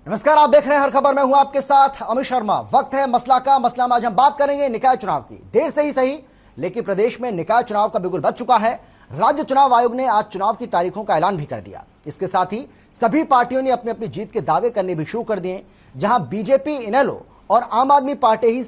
नमस्कार, आप देख रहे हैं हर खबर में हूं आपके साथ अमित शर्मा। वक्त है मसला का। मसला में आज हम बात करेंगे निकाय चुनाव की। देर से ही सही, लेकिन प्रदेश में निकाय चुनाव का बिगुल बज चुका है। राज्य चुनाव आयोग ने आज चुनाव की तारीखों का ऐलान भी कर दिया। इसके साथ ही सभी पार्टियों ने अपनी अपनी जीत के दावे करने भी शुरू कर दिए। जहां बीजेपी, इनेलो और आम आदमी पार्टी ही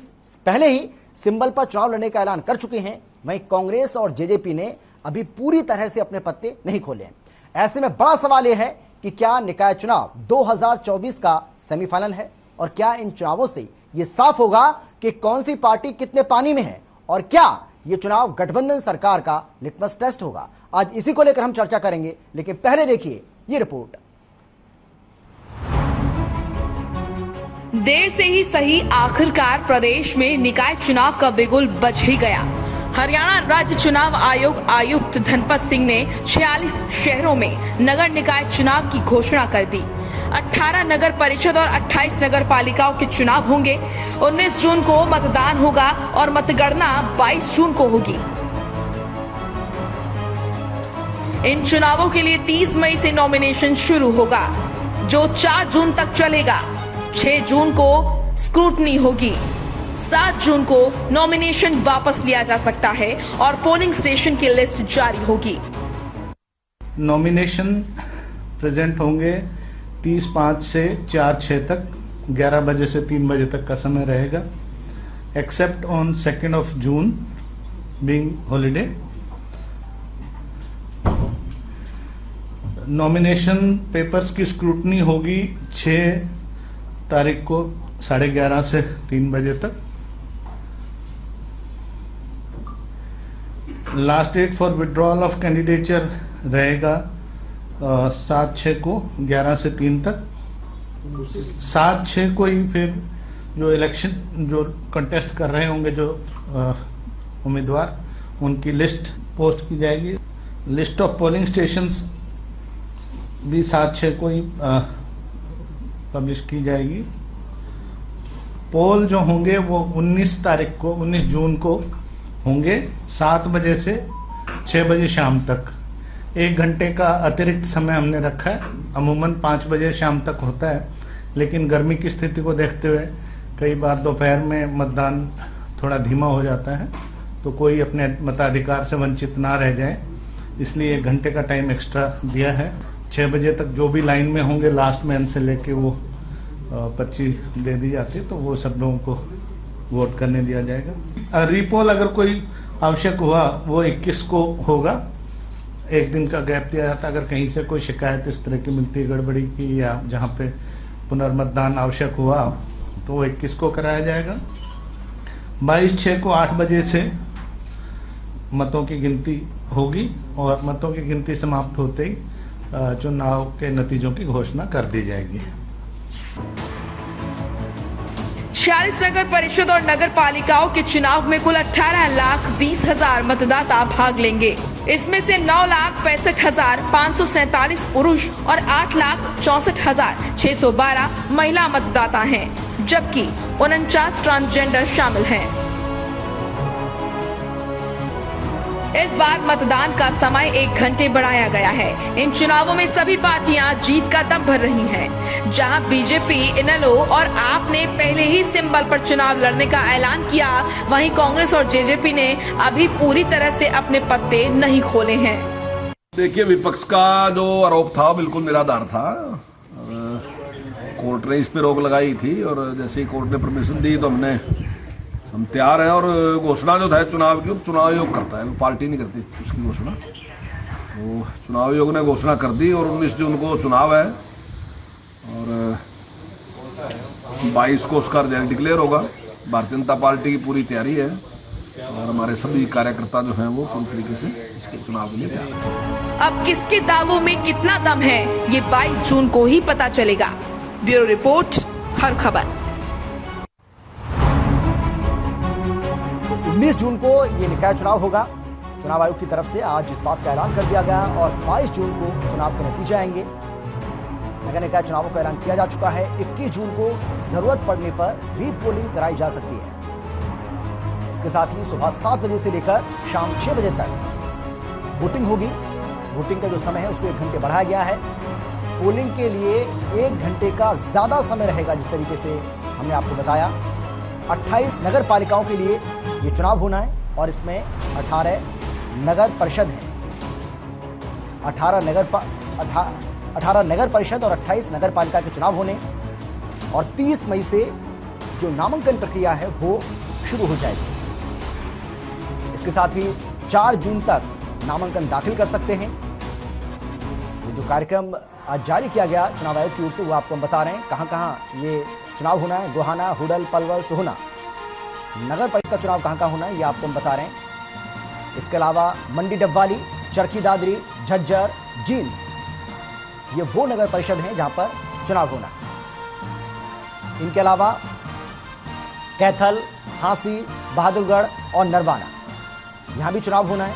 पहले ही सिंबल पर चुनाव लड़ने का ऐलान कर चुकी हैं, वहीं कांग्रेस और जेजेपी ने अभी पूरी तरह से अपने पत्ते नहीं खोले। ऐसे में बड़ा सवाल यह है कि क्या निकाय चुनाव 2024 का सेमीफाइनल है, और क्या इन चुनावों से यह साफ होगा कि कौन सी पार्टी कितने पानी में है, और क्या यह चुनाव गठबंधन सरकार का लिटमस टेस्ट होगा। आज इसी को लेकर हम चर्चा करेंगे, लेकिन पहले देखिए ये रिपोर्ट। देर से ही सही, आखिरकार प्रदेश में निकाय चुनाव का बिगुल बज ही गया। हरियाणा राज्य चुनाव आयोग आयुक्त धनपत सिंह ने 46 शहरों में नगर निकाय चुनाव की घोषणा कर दी। 18 नगर परिषद और 28 नगर पालिकाओं के चुनाव होंगे। 19 जून को मतदान होगा और मतगणना 22 जून को होगी। इन चुनावों के लिए 30 मई से नॉमिनेशन शुरू होगा, जो 4 जून तक चलेगा। 6 जून को स्क्रूटनी होगी। 7 जून को नॉमिनेशन वापस लिया जा सकता है और पोलिंग स्टेशन की लिस्ट जारी होगी। नॉमिनेशन प्रेजेंट होंगे 30/5 से 4/6 तक, 11 बजे से 3 बजे तक का समय रहेगा, except on 2 June being holiday. Nomination papers की स्क्रूटनी होगी 6 तारीख को 11:30 से 3 बजे तक। Last date for withdrawal of candidature रहेगा 7/6 को 11 से 3 तक। 7/6 को ही फिर जो इलेक्शन जो कंटेस्ट कर रहे होंगे जो उम्मीदवार, उनकी लिस्ट पोस्ट की जाएगी। लिस्ट ऑफ पोलिंग स्टेशंस भी 7/6 को ही पब्लिश की जाएगी। पोल जो होंगे वो 19 तारीख को 19 जून को होंगे, 7 बजे से 6 बजे शाम तक। 1 घंटे का अतिरिक्त समय हमने रखा है। अमूमन 5 बजे शाम तक होता है, लेकिन गर्मी की स्थिति को देखते हुए कई बार दोपहर में मतदान थोड़ा धीमा हो जाता है, तो कोई अपने मताधिकार से वंचित ना रह जाए, इसलिए 1 घंटे का टाइम एक्स्ट्रा दिया है। 6 बजे तक जो भी लाइन में होंगे लास्ट मैन से लेके वो पर्ची दे दी जाती है, तो वो सब लोगों को वोट करने दिया जाएगा। रीपोल अगर कोई आवश्यक हुआ वो 21 को होगा। 1 दिन का गैप दिया जाता है। अगर कहीं से कोई शिकायत इस तरह की मिलती है गड़बड़ी की, या जहां पे पुनर्मतदान आवश्यक हुआ, तो वो 21 को कराया जाएगा। 22/6 को 8 बजे से मतों की गिनती होगी, और मतों की गिनती समाप्त होते ही चुनाव के नतीजों की घोषणा कर दी जाएगी। 46 नगर परिषद और नगर पालिकाओं के चुनाव में कुल 18,20,000 मतदाता भाग लेंगे। इसमें से 9,65,547 पुरुष और 8,64,612 महिला मतदाता हैं, जबकि 49 ट्रांसजेंडर शामिल हैं। इस बार मतदान का समय 1 घंटे बढ़ाया गया है। इन चुनावों में सभी पार्टियां जीत का दम भर रही हैं। जहां बीजेपी, इनेलो और आप ने पहले ही सिंबल पर चुनाव लड़ने का ऐलान किया, वहीं कांग्रेस और जेजेपी ने अभी पूरी तरह से अपने पत्ते नहीं खोले हैं। देखिए, विपक्ष का जो आरोप था बिल्कुल निराधार था। कोर्ट ने इस पे रोक लगाई थी, और जैसे ही कोर्ट ने परमिशन दी तो हम तैयार हैं। और घोषणा जो था चुनाव की, चुनाव आयोग करता है, पार्टी नहीं करती उसकी घोषणा। तो चुनाव आयोग ने घोषणा कर दी, और 19 जून को चुनाव है, और 22 को उसका रिजल्ट डिक्लेयर होगा। भारतीय जनता पार्टी की पूरी तैयारी है, और हमारे सभी कार्यकर्ता जो हैं वो पूरी तरीके से इसके चुनाव के लिए तैयार हैं। अब किसके दावों में कितना दम है, ये 22 जून को ही पता चलेगा। ब्यूरो रिपोर्ट, हर खबर। 19 जून को ये निकाय चुनाव होगा। चुनाव आयोग की तरफ से आज इस बात का ऐलान कर दिया गया, और 22 जून को चुनाव के नतीजे आएंगे। नगर निकाय चुनावों का ऐलान किया जा चुका है। 21 जून को जरूरत पड़ने पर रीपोलिंग कराई जा सकती है। इसके साथ ही सुबह 7 बजे से लेकर शाम 6 बजे तक वोटिंग होगी। वोटिंग का जो समय है उसको 1 घंटे बढ़ाया गया है। पोलिंग के लिए 1 घंटे का ज्यादा समय रहेगा। जिस तरीके से हमने आपको बताया, 28 नगर पालिकाओं के लिए ये चुनाव होना है और इसमें 18 नगर परिषद हैं। 18 नगर परिषद और 28 नगर पालिका के चुनाव होने और 30 मई से जो नामांकन प्रक्रिया है वो शुरू हो जाएगी। इसके साथ ही 4 जून तक नामांकन दाखिल कर सकते हैं। ये जो कार्यक्रम आज जारी किया गया चुनाव आयोग की ओर से वो आपको हम बता रहे हैं कहां ये चुनाव होना है। गोहाना, हुडल, पलवल, सोहना नगर परिषद का चुनाव कहां होना है ये आपको हम बता रहे हैं। इसके अलावा मंडी, डबवाली, चरखी दादरी, झज्जर, जींद ये वो नगर परिषद हैं जहां पर चुनाव होना है। इनके अलावा कैथल, हांसी, बहादुरगढ़ और नरवाना यहां भी चुनाव होना है।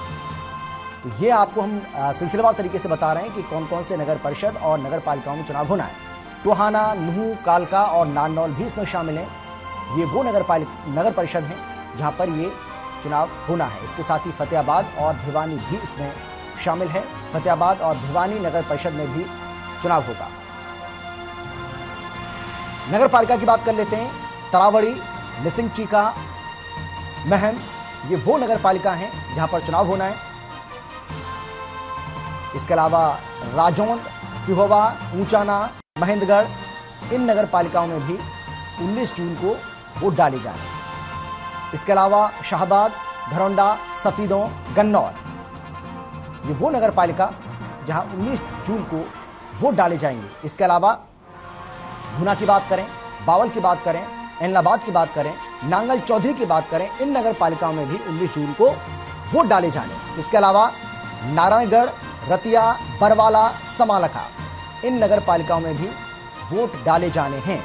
तो ये आपको हम सिलसिलेवार तरीके से बता रहे हैं कि कौन कौन से नगर परिषद और नगर पालिकाओं में चुनाव होना है। टोहाना, नुहू, कालका और नारनौल भी इसमें शामिल हैं। ये वो नगर परिषद हैं जहां पर ये चुनाव होना है। इसके साथ ही फतेहाबाद और भिवानी भी इसमें शामिल है। फतेहाबाद और भिवानी नगर परिषद में भी चुनाव होगा। नगर पालिका की बात कर लेते हैं। तरावड़ी, निसिंगचीका, महम ये वो नगर पालिका हैं जहां पर चुनाव होना है। इसके अलावा राजौंद, पिहोवा, ऊंचाना, महेंद्रगढ़ इन नगर पालिकाओं में भी 19 जून को वोट डाले जाएंगे। इसके अलावा शाहबाद, घरौंडा, सफीदों, गन्नौर ये वो नगर पालिका जहां 19 जून को वोट डाले जाएंगे। इसके अलावा गुना की बात करें, बावल की बात करें, एलनाबाद की बात करें, नांगल चौधरी की बात करें, इन नगर पालिकाओं में भी 19 जून को वोट डाले जाने। इसके अलावा नारायणगढ़, रतिया, बरवाला, समालखा इन नगर पालिकाओं में भी वोट डाले जाने हैं।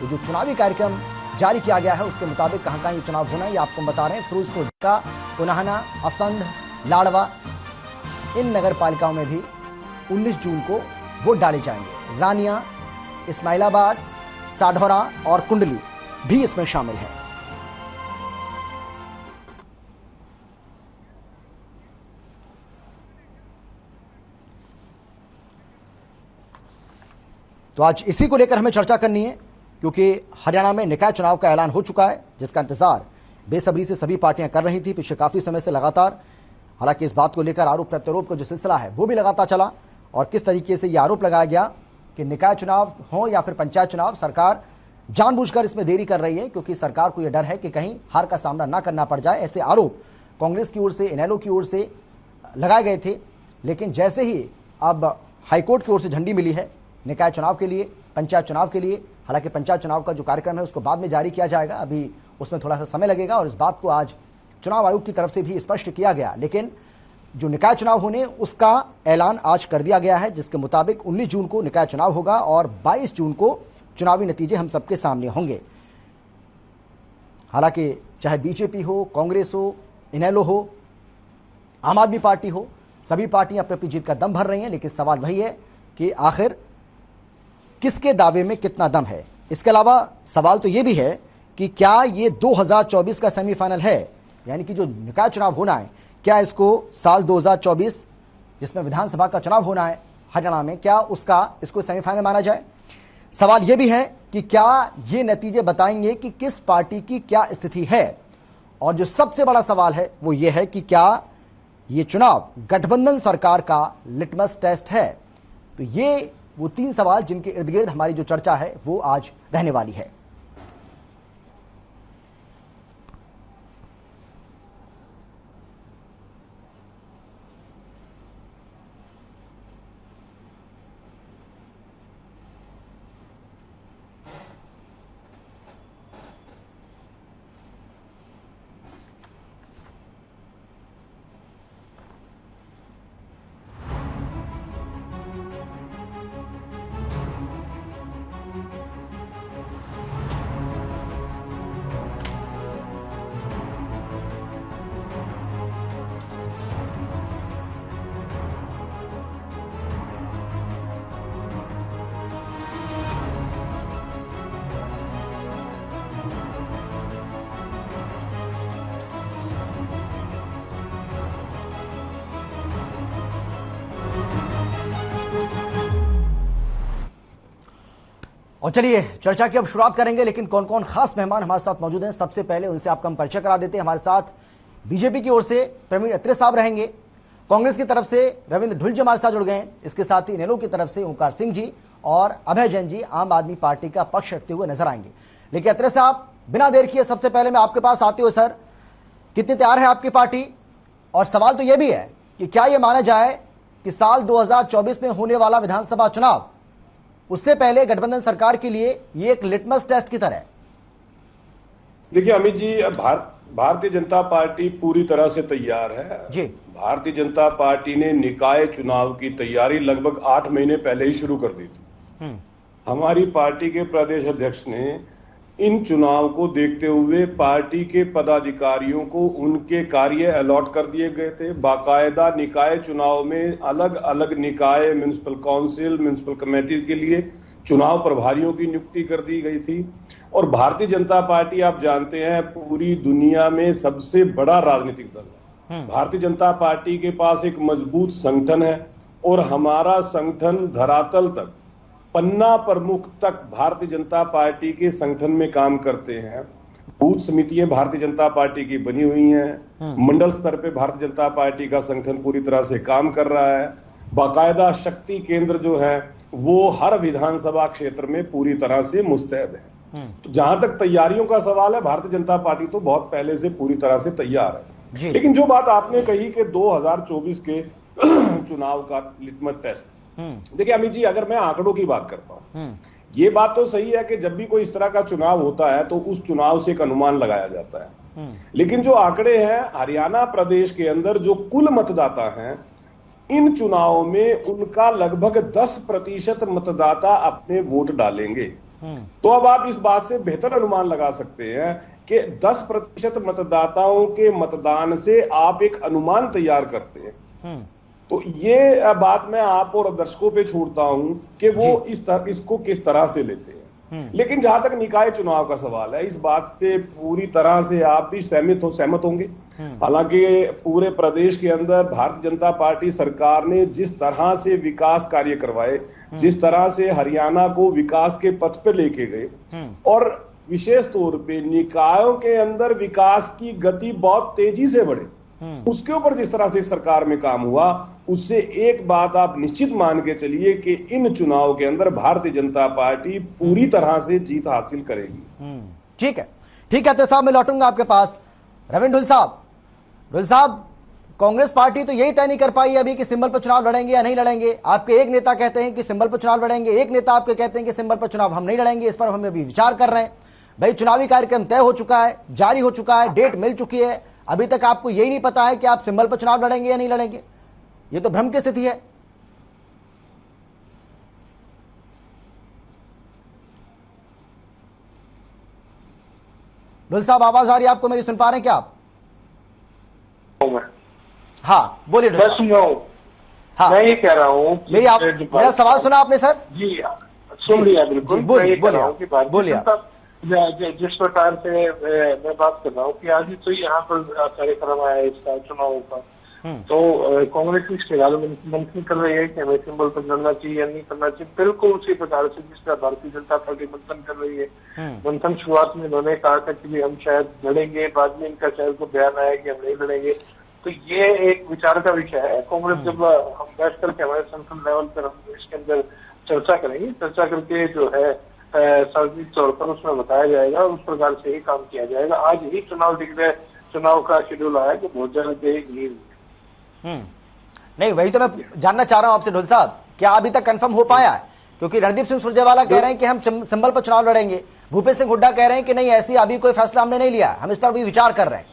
तो जो चुनावी कार्यक्रम जारी किया गया है उसके मुताबिक कहां ये चुनाव होना है ये आपको बता रहे हैं। फिरोजपुर का, पुनाहना, असंध, लाड़वा इन नगर पालिकाओं में भी 19 जून को वोट डाले जाएंगे। रानिया, इस्माइलाबाद, साढौरा और कुंडली भी इसमें शामिल है। तो आज इसी को लेकर हमें चर्चा करनी है क्योंकि हरियाणा में निकाय चुनाव का ऐलान हो चुका है जिसका इंतजार बेसब्री से सभी पार्टियां कर रही थी पिछले काफी समय से लगातार। हालांकि इस बात को लेकर आरोप प्रत्यारोप का जो सिलसिला है वो भी लगातार चला और किस तरीके से यह आरोप लगाया गया कि निकाय चुनाव हो या फिर पंचायत चुनाव, सरकार जानबूझकर इसमें देरी कर रही है क्योंकि सरकार को यह डर है कि कहीं हार का सामना ना करना पड़ जाए। ऐसे आरोप कांग्रेस की ओर से, इनेलो की ओर से लगाए गए थे। लेकिन जैसे ही अब हाईकोर्ट की ओर से झंडी मिली है निकाय चुनाव के लिए, पंचायत चुनाव के लिए, हालांकि पंचायत चुनाव का जो कार्यक्रम है उसको बाद में जारी किया जाएगा, अभी उसमें थोड़ा सा समय लगेगा और इस बात को आज चुनाव आयोग की तरफ से भी स्पष्ट किया गया। लेकिन जो निकाय चुनाव होने उसका ऐलान आज कर दिया गया है जिसके मुताबिक 19 जून को निकाय चुनाव होगा और 22 जून को चुनावी नतीजे हम सबके सामने होंगे। हालांकि चाहे बीजेपी हो, कांग्रेस हो, इनेलो हो, आम आदमी पार्टी हो, सभी पार्टियां अपनी जीत का दम भर रही हैं। लेकिन सवाल वही है कि आखिर किसके दावे में कितना दम है। इसके अलावा सवाल तो यह भी है कि क्या ये 2024 का सेमीफाइनल है, यानी कि जो निकाय चुनाव होना है क्या इसको साल 2024 जिसमें विधानसभा का चुनाव होना है हरियाणा में, क्या इसको सेमीफाइनल माना जाए। सवाल यह भी है कि क्या ये नतीजे बताएंगे कि किस पार्टी की क्या स्थिति है। और जो सबसे बड़ा सवाल है वो ये है कि क्या ये चुनाव गठबंधन सरकार का लिटमस टेस्ट है। तो ये वो 3 सवाल जिनके इर्द गिर्द हमारी जो चर्चा है वो आज रहने वाली है। और चलिए चर्चा की अब शुरुआत करेंगे, लेकिन कौन कौन खास मेहमान हमारे साथ मौजूद हैं सबसे पहले उनसे आपका हम परिचय करा देते हैं। हमारे साथ बीजेपी की ओर से प्रवीण अत्रे साहब रहेंगे, कांग्रेस की तरफ से रविंद्र ढुल जी हमारे साथ जुड़ गए हैं, इसके साथ ही इनेलो की तरफ से ओंकार सिंह जी और अभय जैन जी आम आदमी पार्टी का पक्ष रखते हुए नजर आएंगे। लेकिन अत्रे साहब, बिना देर किए सबसे पहले मैं आपके पास आते हुए सर, कितनी तैयार है आपकी पार्टी? और सवाल तो यह भी है कि क्या यह माना जाए कि साल 2024 में होने वाला विधानसभा चुनाव उससे पहले गठबंधन सरकार के लिए ये एक लिटमस टेस्ट की तरह है? देखिए अमित जी, भारतीय जनता पार्टी पूरी तरह से तैयार है जी। भारतीय जनता पार्टी ने निकाय चुनाव की तैयारी लगभग 8 महीने पहले ही शुरू कर दी थी। हमारी पार्टी के प्रदेश अध्यक्ष ने इन चुनाव को देखते हुए पार्टी के पदाधिकारियों को उनके कार्य अलॉट कर दिए गए थे। बाकायदा निकाय चुनाव में अलग अलग निकाय, म्युनिसिपल काउंसिल, म्युनिसिपल कमेटी के लिए चुनाव प्रभारियों की नियुक्ति कर दी गई थी। और भारतीय जनता पार्टी, आप जानते हैं, पूरी दुनिया में सबसे बड़ा राजनीतिक दल है। भारतीय जनता पार्टी के पास एक मजबूत संगठन है और हमारा संगठन धरातल तक, पन्ना प्रमुख तक भारतीय जनता पार्टी के संगठन में काम करते हैं। बूथ समितियां भारतीय जनता पार्टी की बनी हुई हैं। मंडल स्तर पे भारतीय जनता पार्टी का संगठन पूरी तरह से काम कर रहा है। बाकायदा शक्ति केंद्र जो है वो हर विधानसभा क्षेत्र में पूरी तरह से मुस्तैद है। तो जहां तक तैयारियों का सवाल है, भारतीय जनता पार्टी तो बहुत पहले से पूरी तरह से तैयार है। लेकिन जो बात आपने कही कि 2024 के चुनाव का लिटमस टेस्ट, देखिए अमित जी, अगर मैं आंकड़ों की बात करता हूं, ये बात तो सही है कि जब भी कोई इस तरह का चुनाव होता है तो उस चुनाव से एक अनुमान लगाया जाता है। लेकिन जो आंकड़े हैं, हरियाणा प्रदेश के अंदर जो कुल मतदाता हैं, इन चुनावों में उनका लगभग 10% मतदाता अपने वोट डालेंगे। तो अब आप इस बात से बेहतर अनुमान लगा सकते हैं कि 10% मतदाताओं के मतदान से आप एक अनुमान तैयार करते हैं। तो ये बात मैं आप और दर्शकों पे छोड़ता हूं कि वो इसको किस तरह से लेते हैं। लेकिन जहां तक निकाय चुनाव का सवाल है, इस बात से पूरी तरह से आप भी सहमत होंगे। हालांकि पूरे प्रदेश के अंदर भारतीय जनता पार्टी सरकार ने जिस तरह से विकास कार्य करवाए, जिस तरह से हरियाणा को विकास के पथ पे लेके गए, और विशेष तौर पे निकायों के अंदर विकास की गति बहुत तेजी से बढ़े, उसके ऊपर जिस तरह से सरकार में काम हुआ, उससे एक बात आप निश्चित मान के चलिए कि इन चुनाव के अंदर भारतीय जनता पार्टी पूरी तरह से जीत हासिल करेगी। ठीक है, ठीक है। तो साहब मैं लौटूंगा आपके पास। रविंद्र ढुल साहब, कांग्रेस पार्टी तो यही तय नहीं कर पाई अभी कि सिंबल पर चुनाव लड़ेंगे या नहीं लड़ेंगे। आपके एक नेता कहते हैं कि सिंबल पर चुनाव लड़ेंगे, एक नेता आपके कहते हैं कि सिंबल पर चुनाव हम नहीं लड़ेंगे। इस पर हम अभी विचार कर रहे हैं। भाई, चुनावी कार्यक्रम तय हो चुका है, जारी हो चुका है, डेट मिल चुकी है, अभी तक आपको यही नहीं पता है कि आप सिंबल पर चुनाव लड़ेंगे या नहीं लड़ेंगे। ये तो भ्रम की स्थिति है। ढुल साहब, आवाज आ रही है आपको मेरी? सुन पा रहे हैं क्या आप? हाँ बोलिए ढुल साहब। हाँ, मैं ये कह रहा हूँ, मेरा सवाल सुना आपने सर? जी सुन लिया, बिल्कुल। बोलिए जिस प्रकार से मैं बात कर रहा हूँ कि आज ही तो यहाँ पर कार्यक्रम आया है इसका चुनाव का, तो कांग्रेस इसके मंथन कर रही है कि हमें सिंबल पर लड़ना चाहिए या नहीं करना चाहिए। बिल्कुल उसी प्रकार से जिस तरह भारतीय जनता पार्टी मंथन कर रही है। मंथन शुरुआत में उन्होंने कहा था कि हम शायद लड़ेंगे, बाद में इनका शायद को बयान आया कि हम नहीं लड़ेंगे। तो ये एक विचार का विषय है। कांग्रेस जब हम बैठ करके हमारे संसद लेवल पर हम इसके अंदर चर्चा करेंगे, चर्चा करके जो है सार्वजनिक तौर पर उसमें बताया जाएगा, उस प्रकार से ही काम किया जाएगा। आज ही चुनाव का शेड्यूल आया कि बहुत ज्यादा देरी नहीं, वही तो मैं जानना चाह रहा हूं आपसे ढुल साहब, क्या अभी तक कंफर्म हो पाया है? क्योंकि रणदीप सिंह सुरजेवाला कह रहे हैं कि हम सिंबल पर चुनाव लड़ेंगे, भूपेश सिंह हुड्डा कह रहे हैं कि नहीं, ऐसी अभी कोई फैसला हमने नहीं लिया, हम इस पर भी विचार कर रहे हैं।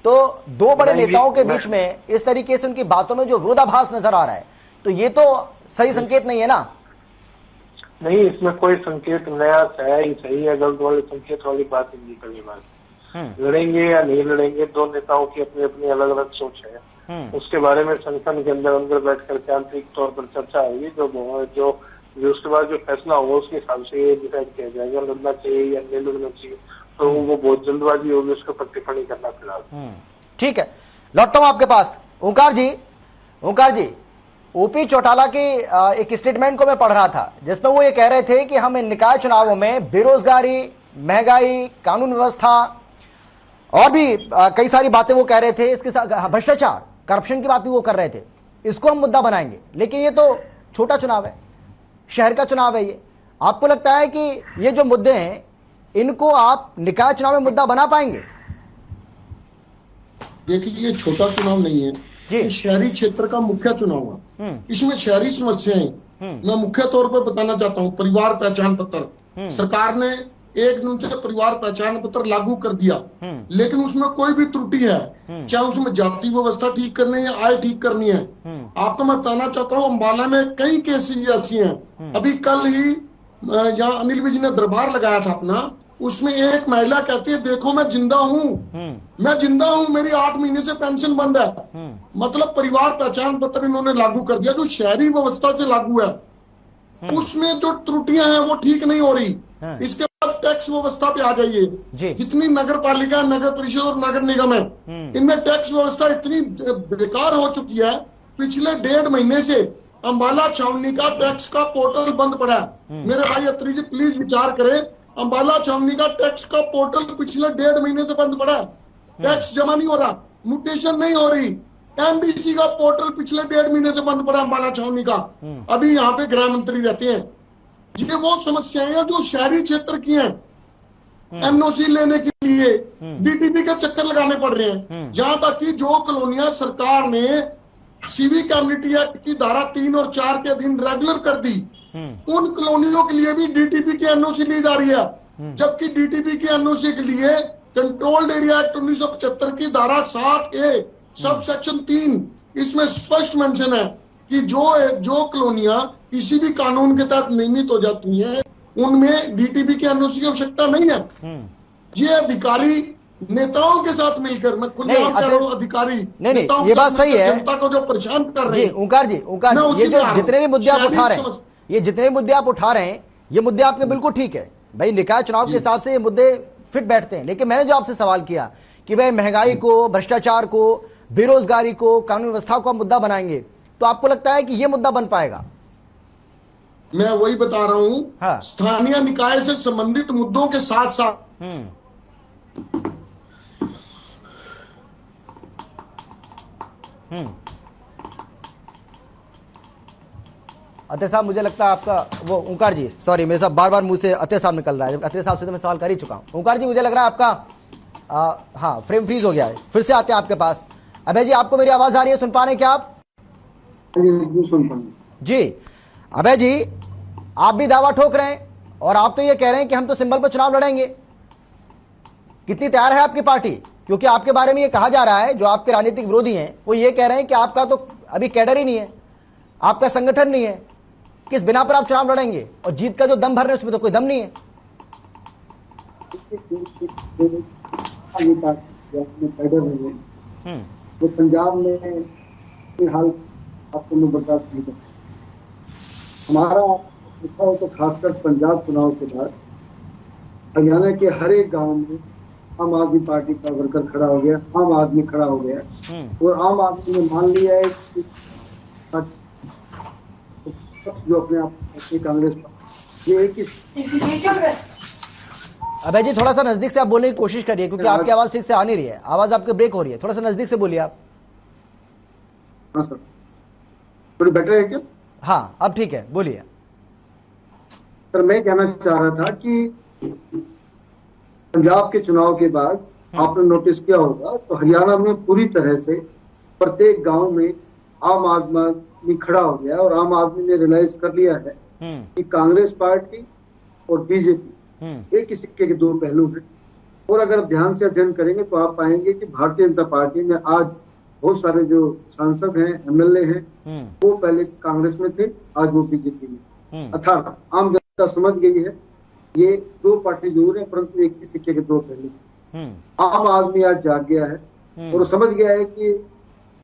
तो दो बड़े नेताओं के बीच में इस तरीके से उनकी बातों में जो विरोधाभास नजर आ रहा है, तो ये तो सही संकेत नहीं है ना? नहीं, इसमें कोई संकेत नया है ही सही है, गलत वाले संकेत वाली बात नहीं निकलने वाली। लड़ेंगे या नहीं लड़ेंगे, दो नेताओं की अपनी अपनी अलग अलग सोच है। उसके बारे में संगठन के अंदर बैठ करके आंतरिक तौर पर चर्चा होगी, जो उसके बाद जो फैसला होगा उसके हिसाब से ये डिसाइड किया जाएगा लड़ना चाहिए या नहीं लड़ना चाहिए। तो वो बहुत जल्दबाजी होगी उसके ऊपर टिप्पणी करना फिलहाल। ठीक है, लौटता हूं आपके पास। ओंकार जी, ओपी चौटाला के एक स्टेटमेंट को मैं पढ़ रहा था जिसमें वो ये कह रहे थे कि हम इन निकाय चुनावों में बेरोजगारी, महंगाई, कानून व्यवस्था और भी कई सारी बातें वो कह रहे थे, इसके साथ भ्रष्टाचार, करप्शन की बात भी वो कर रहे थे, इसको हम मुद्दा बनाएंगे। लेकिन ये तो छोटा चुनाव है, शहर का चुनाव है। ये आपको लगता है कि ये जो मुद्दे हैं इनको आप निकाय चुनाव में मुद्दा बना पाएंगे? देखिए, ये छोटा चुनाव नहीं है, ये शहरी क्षेत्र का मुख्य चुनाव है। इसमें शहरी समस्याएं मैं मुख्य तौर पर बताना चाहता हूँ। परिवार पहचान पत्र, सरकार ने 1 दिन से परिवार पहचान पत्र लागू कर दिया, लेकिन उसमें कोई भी त्रुटि है, चाहे उसमें जाति व्यवस्था ठीक करनी है, आय ठीक करनी है। आपको मैं बताना चाहता हूँ, अम्बाला में कई केसेस ऐसी हैं। अभी कल ही यहाँ अनिल विज ने दरबार लगाया था अपना, उसमें एक महिला कहती है देखो मैं जिंदा हूँ, मैं जिंदा हूँ, मेरी 8 महीने से पेंशन बंद है। मतलब परिवार पहचान पत्र इन्होंने लागू कर दिया जो शहरी व्यवस्था से लागू है, उसमें जो त्रुटियां हैं वो ठीक नहीं हो रही। इसके बाद टैक्स व्यवस्था पे आ जाइए, जितनी नगर पालिका, नगर परिषद और नगर निगम है, इनमें टैक्स व्यवस्था इतनी बेकार हो चुकी है। पिछले 1.5 महीने से अम्बाला छावनी का टैक्स का पोर्टल बंद पड़ा है। मेरे भाई अत्री जी प्लीज विचार करें, अम्बाला छावनी का टैक्स का पोर्टल पिछले 1.5 महीने से बंद पड़ा है, टैक्स जमा नहीं हो रहा, म्यूटेशन नहीं हो रही। एमडीसी का पोर्टल पिछले 1.5 महीने से बंद पड़ा अम्बाला छावनी का। अभी यहाँ पे गृह मंत्री रहते हैं। ये वो समस्याएं हैं जो शहरी क्षेत्र की हैं। एनओसी लेने के लिए डीटीपी के चक्कर लगाने पड़ रहे हैं। जहां तक कि जो कॉलोनियां सरकार ने सिविक कम्युनिटी एक्ट की धारा 3 और 4 के अधीन रेगुलर कर दी, उन कॉलोनियों के लिए भी डीटीपी की एनओसी ली जा रही है, जबकि डीटीपी की एनओसी के लिए कंट्रोल्ड एरिया एक्ट 1975 की धारा 7A सब सेक्शन 3 इसमें स्पष्ट मेंशन है कि जो कॉलोनियां किसी भी कानून के तहत नियमित हो जाती हैं उनमें डीटीपी की एनओसी की आवश्यकता नहीं है। ये अधिकारी नेताओं के साथ मिलकर, मैं खुद कह रहा हूं, अधिकारी नहीं, ये बात सही है, जनता को जो परेशान कर रहे हैं। ओंकार जी, ये जो जितने भी मुद्दे आप उठा रहे हैं, ये जितने मुद्दे आप उठा रहे हैं, ये मुद्दे आपके बिल्कुल ठीक है भाई, निकाय चुनाव के हिसाब से ये मुद्दे फिट बैठते हैं। लेकिन मैंने जो आपसे सवाल किया कि भाई महंगाई को, भ्रष्टाचार को, बेरोजगारी को, कानून व्यवस्था को आप मुद्दा बनाएंगे, तो आपको लगता है कि ये मुद्दा बन पाएगा? मैं वही बता रहा हूं। हाँ। स्थानीय निकाय से संबंधित मुद्दों के साथ साथ अत्रे साहब, मुझे लगता है आपका वो ओंकार जी, सॉरी मेरे साथ बार बार मुंह से अत्रे साहब निकल रहा है, अत्रे साहब से तो मैं सवाल कर ही चुका हूं। ओंकार जी, मुझे लग रहा है आपका हाँ फ्रेम फ्रीज हो गया है, फिर से आते हैं आपके पास। अभय जी, आपको मेरी आवाज आ रही है, सुन पा रहे हैं क्या आप? जी अभय जी, आप भी दावा ठोक रहे हैं और आप तो ये कह रहे हैं कि हम तो सिंबल पर चुनाव लड़ेंगे। कितनी तैयार है आपकी पार्टी? क्योंकि आपके बारे में ये कहा जा रहा है, जो आपके राजनीतिक विरोधी हैं वो ये कह रहे हैं कि आपका तो अभी कैडर ही नहीं है, आपका संगठन नहीं है, किस बिना पर आप चुनाव लड़ेंगे? और जीत का जो दम भर रहे हैं उसमें तो कोई दम नहीं है। तो पंजाब में हाल आपको मैं बर्दाश्त नहीं करता। हमारा लिखा हो तो खासकर पंजाब चुनाव के बाद हरियाणा के हर एक गांव में आम आदमी पार्टी का वर्कर खड़ा हो गया, आम आदमी खड़ा हो गया, और आम आदमी ने मान लिया है कि जो अपने आप कांग्रेस ये एक ही। अभय जी, थोड़ा सा नजदीक से आप बोलने की कोशिश करिए, क्योंकि आपकी आवाज ठीक से आ नहीं रही है, आवाज आपकी ब्रेक हो रही है, थोड़ा सा नजदीक से बोलिए आप। हाँ सर, थोड़ी बेटर है क्या? हाँ अब ठीक है, बोलिए। सर, मैं कहना चाह रहा था कि पंजाब के चुनाव के बाद आपने नोटिस किया होगा तो हरियाणा में पूरी तरह से प्रत्येक गांव में आम आदमी खड़ा हो गया, और आम आदमी ने रियलाइज कर लिया है कि कांग्रेस पार्टी और बीजेपी एक ही सिक्के के दो पहलू हैं। और अगर ध्यान से अध्ययन करेंगे तो आप पाएंगे कि भारतीय जनता पार्टी में आज बहुत सारे जो सांसद हैं, एमएलए हैं, वो पहले कांग्रेस में थे, आज वो बीजेपी में। अर्थात आम जनता समझ गई है ये दो पार्टी जरूर है, परंतु एक ही सिक्के के दो पहलू। आम आदमी आज जाग गया है और समझ गया है कि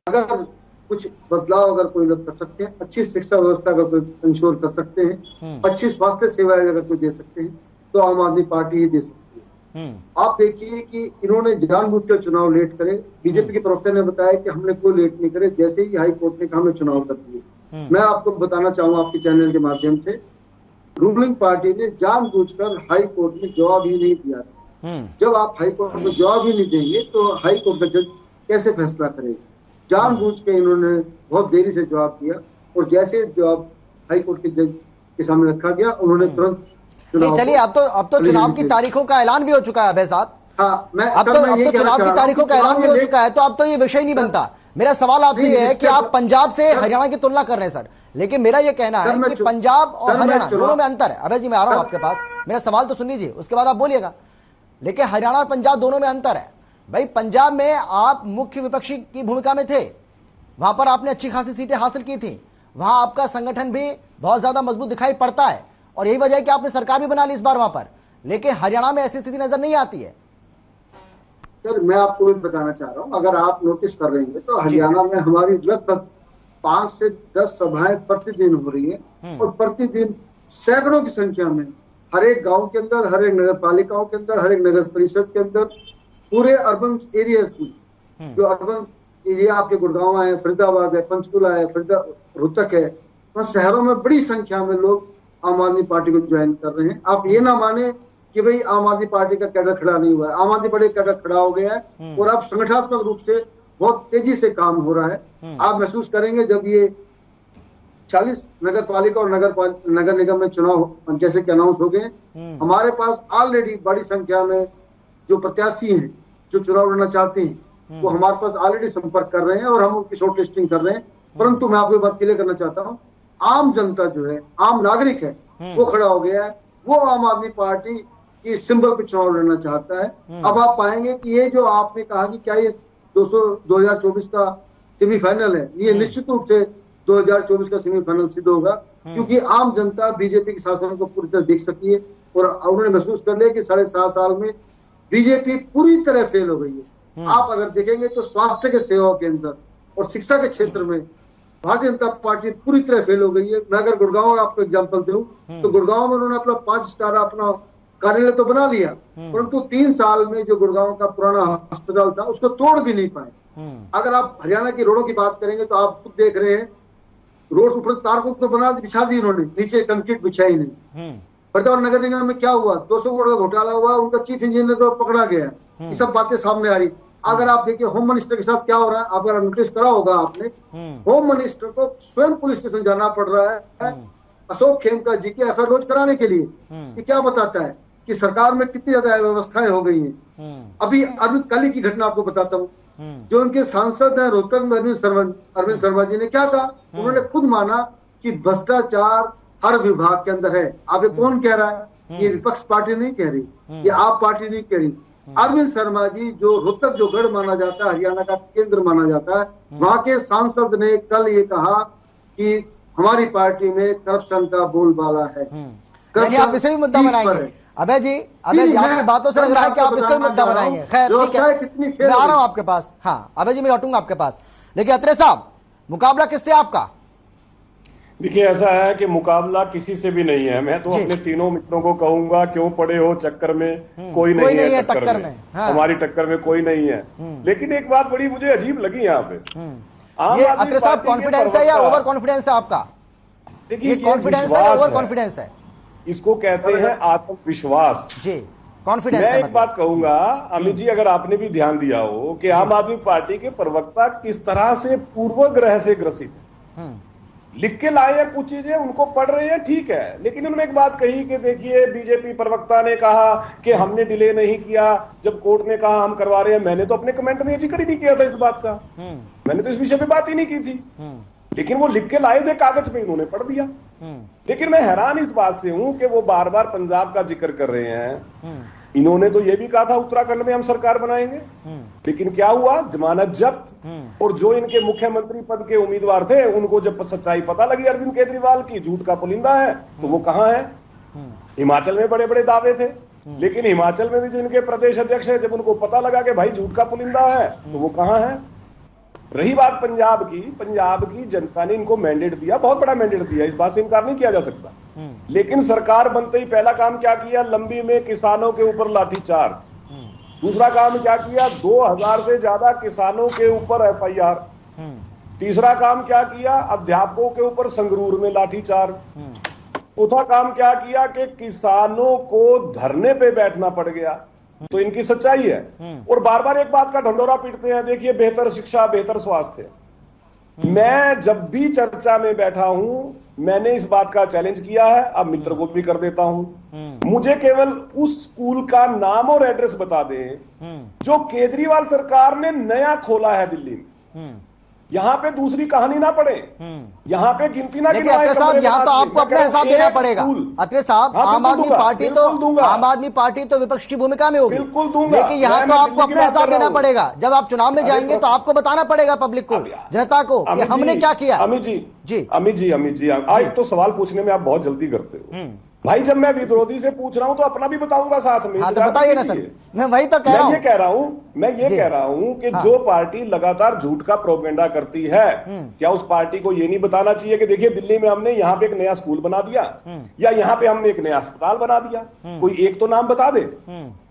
अगर कुछ बदलाव अगर कोई लोग कर सकते हैं, अच्छी शिक्षा व्यवस्था अगर कोई इंश्योर कर सकते हैं, अच्छी स्वास्थ्य सेवाएं अगर कोई दे सकते हैं, तो आम आदमी पार्टी ही दे सकती है। आप देखिए कि इन्होंने जानबूझकर चुनाव लेट करे। बीजेपी के प्रवक्ता ने बताया कि हमने कोई लेट नहीं करे, जैसे ही हाई कोर्ट ने कहा हमने चुनाव कर दिए। मैं आपको बताना चाहूंगा आपके चैनल के माध्यम से, रूलिंग पार्टी ने जानबूझकर हाई कोर्ट में जवाब ही नहीं दिया। जब आप हाई कोर्ट में जवाब ही नहीं देंगे तो हाई कोर्ट का जज कैसे फैसला करेगा? जानबूझ के इन्होंने बहुत देरी से जवाब दिया और जैसे जवाब हाई कोर्ट के जज के सामने रखा गया उन्होंने तुरंत चलिए, अब तो चुनाव की तारीखों का ऐलान भी हो चुका है अभय साहब। हाँ, अब तो चुनाव की तारीखों का ऐलान भी हो चुका है, तो अब तो ये विषय नहीं बनता। मेरा सवाल आपसे ये है कि आप पंजाब से हरियाणा की तुलना कर रहे हैं सर, लेकिन मेरा ये कहना है कि पंजाब और हरियाणा दोनों में अंतर है। अभय जी, मैं आ रहा हूं आपके पास, मेरा सवाल तो सुन लीजिए, उसके बाद आप बोलिएगा। लेकिन हरियाणा और पंजाब दोनों में अंतर है। भाई, पंजाब में आप मुख्य विपक्षी की भूमिका में थे, वहां पर आपने अच्छी खासी सीटें हासिल की थी, वहां आपका संगठन भी बहुत ज्यादा मजबूत दिखाई पड़ता है और यही वजह है कि आपने सरकार भी बना ली इस बार वहां पर। लेकिन हरियाणा में ऐसी स्थिति नजर नहीं आती है। सर, मैं आपको भी बताना चाह रहा हूं, अगर आप नोटिस कर रहे हैं तो हरियाणा में हमारी लगभग 5 से 10 सभाएं प्रतिदिन हो रही है और प्रतिदिन सैकड़ों की संख्या में हर एक गांव के अंदर, हर एक नगर पालिकाओं के अंदर, हर एक नगर परिषद के अंदर, पूरे अर्बन एरियाज में, जो अर्बन एरिया आपके गुड़गांव है, फरीदाबाद है, पंचकुला है, रोहतक है, तो शहरों में बड़ी संख्या में लोग आम आदमी पार्टी को ज्वाइन कर रहे हैं। आप ये ना माने कि भाई आम आदमी पार्टी का कैडर खड़ा नहीं हुआ है, आम आदमी पार्टी का कैडर खड़ा हो गया है और अब संगठनात्मक रूप से बहुत तेजी से काम हो रहा है। आप महसूस करेंगे जब ये 40 नगर पालिका और नगर निगम में चुनाव जैसे कि अनाउंस हो गए, हमारे पास ऑलरेडी बड़ी संख्या में जो प्रत्याशी हैं जो चुनाव लड़ना चाहते हैं वो हमारे पास ऑलरेडी संपर्क कर रहे हैं और हम उनकी शॉर्ट लिस्टिंग कर रहे हैं। परंतु मैं आपको बात क्लियर करना चाहता हूँ, आम जनता जो है, आम नागरिक है, वो खड़ा हो गया है, वो आम आदमी पार्टी की सिंबल पे चुनाव लड़ना चाहता है। अब आप पाएंगे कि ये जो आपने कहा कि क्या ये 2024 का सेमीफाइनल है, ये निश्चित रूप से 2024 का सेमीफाइनल सिद्ध होगा, क्योंकि आम जनता बीजेपी के शासन को पूरी तरह देख सकी है और उन्होंने महसूस कर लिया कि 7.5 साल में बीजेपी पूरी तरह फेल हो गई है। आप अगर देखेंगे तो स्वास्थ्य के सेवा के अंदर और शिक्षा के क्षेत्र में भारतीय जनता पार्टी पूरी तरह फेल हो गई है। मैं अगर गुड़गांव आपको एग्जांपल दूं तो गुड़गांव में उन्होंने अपना 5 स्टार अपना कार्यालय तो बना लिया, परंतु 3 साल में जो गुड़गांव का पुराना अस्पताल था उसको तोड़ भी नहीं पाए। अगर आप हरियाणा की रोडों की बात करेंगे तो आप खुद देख रहे हैं, रोड ऊपर तार को तो बिछा दी उन्होंने, नीचे कंक्रीट बिछाई नहीं। फरीदाबाद नगर निगम में क्या हुआ, 200 करोड़ का घोटाला हुआ, उनका चीफ इंजीनियर तो पकड़ा गया। ये सब बातें सामने आ रही। अगर आप देखिए होम मिनिस्टर के साथ क्या हो रहा है, अगर नोटिस करा होगा आपने, होम मिनिस्टर को स्वयं पुलिस स्टेशन जाना पड़ रहा है अशोक खेमका जी की एफआईआर लॉन्च कराने के लिए। ये क्या बताता है कि सरकार में कितनी ज्यादा व्यवस्थाएं हो गई हैं। अभी कल ही की घटना आपको बताता हूँ, जो उनके सांसद है रोहतक में अरविंद शर्मा जी ने क्या कहा, उन्होंने खुद माना कि भ्रष्टाचार हर विभाग के अंदर है। अब ये कौन कह रहा है? ये विपक्ष पार्टी नहीं कह रही, ये आप पार्टी नहीं कह रही। अरविंद शर्मा जी जो रोहतक जो गढ़ माना जाता है, हरियाणा का केंद्र माना जाता है, वहां के सांसद ने कल ये कहा कि हमारी पार्टी में करप्शन का बोलबाला है। आप इसे भी मुद्दा बनाएंगे अभय जी? आपकी बातों से लग रहा है कि आप इसको भी मुद्दा बनाएंगे। खैर ठीक है, मैं आ रहा हूं आपके पास। हाँ अभय जी, मैं लौटूंगा आपके पास। लेकिन अत्रे साहब, मुकाबला किससे आपका? देखिए, ऐसा है कि मुकाबला किसी से भी नहीं है। मैं तो अपने तीनों मित्रों को कहूंगा, क्यों पड़े हो चक्कर में, कोई नहीं है टक्कर में। हाँ। हमारी टक्कर में कोई नहीं है। लेकिन एक बात बड़ी मुझे अजीब लगी यहाँ पे, ये अत्रे साहब कॉन्फिडेंस है या ओवर कॉन्फिडेंस है आपका? देखिए, कॉन्फिडेंस है या ओवर कॉन्फिडेंस है? इसको कहते हैं आत्मविश्वास जी, कॉन्फिडेंस। मैं एक बात कहूंगा अमित जी, अगर आपने भी ध्यान दिया हो कि आम आदमी पार्टी के प्रवक्ता किस तरह से पूर्वग्रह से ग्रसित है। लिख के लाए हैं कुछ चीजें, उनको पढ़ रहे हैं, ठीक है, लेकिन उन्होंने एक बात कही कि देखिए बीजेपी प्रवक्ता ने कहा कि हमने डिले नहीं किया जब कोर्ट ने कहा हम करवा रहे हैं। मैंने तो अपने कमेंट में जिक्र ही नहीं किया था इस बात का, मैंने तो इस विषय पे बात ही नहीं की थी, लेकिन वो लिख के लाए थे कागज पे, इन्होंने पढ़ दिया। लेकिन मैं हैरान इस बात से हूं कि वो बार बार पंजाब का जिक्र कर रहे हैं। इन्होंने तो ये भी कहा था उत्तराखंड में हम सरकार बनाएंगे, लेकिन क्या हुआ, जमानत जब्त। और जो इनके मुख्यमंत्री पद के उम्मीदवार थे उनको जब सच्चाई पता लगी अरविंद केजरीवाल की झूठ का पुलिंदा है, तो वो कहां है? हिमाचल में बड़े बड़े दावे थे, लेकिन हिमाचल में भी जो इनके प्रदेश अध्यक्ष है, जब उनको पता लगा कि भाई झूठ का पुलिंदा है, तो वो कहां है? रही बात पंजाब की जनता ने इनको मैंडेट दिया, बहुत बड़ा मैंडेट दिया, इस बात से इनकार नहीं किया जा सकता। लेकिन सरकार बनते ही पहला काम क्या किया, लंबी में किसानों के ऊपर लाठीचार्ज। दूसरा काम क्या किया, 2000 से ज्यादा किसानों के ऊपर एफआईआर। तीसरा काम क्या किया, अध्यापकों के ऊपर संगरूर में लाठीचार्ज। चौथा काम क्या किया कि किसानों को धरने पे बैठना पड़ गया। तो इनकी सच्चाई है। और बार बार एक बात का ढंढोरा पीटते हैं, देखिए बेहतर शिक्षा, बेहतर स्वास्थ्य। मैं जब भी चर्चा में बैठा हूं, मैंने इस बात का चैलेंज किया है, अब मित्र को भी कर देता हूं। मुझे केवल उस स्कूल का नाम और एड्रेस बता दें जो केजरीवाल सरकार ने नया खोला है दिल्ली में। यहां पे दूसरी कहानी ना पड़े, यहां पे गिनती ना गिनवाएं। अत्रे साहब, यहां तो आपको अपना हिसाब देना पड़ेगा। अत्रे साहब, आम आदमी पार्टी तो विपक्ष की भूमिका में होगी, बिल्कुल दूंगा, लेकिन यहाँ तो आपको अपना हिसाब देना पड़ेगा। जब आप चुनाव में जाएंगे तो आपको बताना पड़ेगा पब्लिक को, जनता को, कि हमने क्या किया। अमित जी, आज तो सवाल पूछने में आप बहुत जल्दी करते हो भाई। जब मैं विरोधी से पूछ रहा हूं तो अपना भी बताऊंगा साथ में। हाँ, तो बताइए ना सर, मैं वही तो कह रहा हूं। मैं ये कह रहा हूं कि जो पार्टी लगातार झूठ का प्रोपेगेंडा करती है, क्या उस पार्टी को ये नहीं बताना चाहिए कि देखिए दिल्ली में हमने यहाँ पे एक नया स्कूल बना दिया, या यहाँ पे हमने एक नया अस्पताल बना दिया। कोई एक तो नाम बता दे।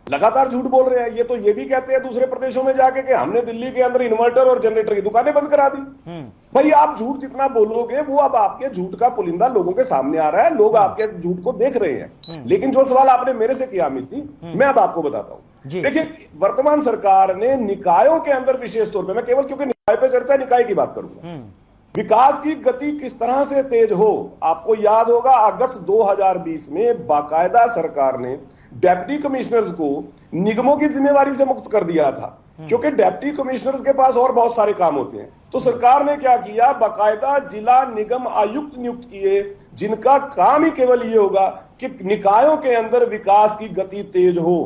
लगातार झूठ बोल रहे हैं। ये तो ये भी कहते हैं दूसरे प्रदेशों में जाके कि हमने दिल्ली के अंदर इन्वर्टर और जनरेटर की दुकानें बंद करा दी। भाई आप झूठ जितना बोलोगे वो अब आपके झूठ का पुलिंदा लोगों के सामने आ रहा है, लोग आपके झूठ को देख रहे हैं। लेकिन जो सवाल आपने मेरे से किया अमित जी, मैं अब आपको बताता हूं। देखिए वर्तमान सरकार ने निकायों के अंदर विशेष तौर पर, मैं केवल क्योंकि निकाय पे चर्चा, निकाय की बात करूंगा, विकास की गति किस तरह से तेज हो। आपको याद होगा अगस्त 2020 में बाकायदा सरकार ने डेप्टी कमिश्नर्स को निगमों की जिम्मेवारी से मुक्त कर दिया था, क्योंकि डेप्टी कमिश्नर्स के पास और बहुत सारे काम होते हैं। तो सरकार ने क्या किया, बाकायदा जिला निगम आयुक्त नियुक्त किए, जिनका काम ही केवल ये होगा कि निकायों के अंदर विकास की गति तेज हो,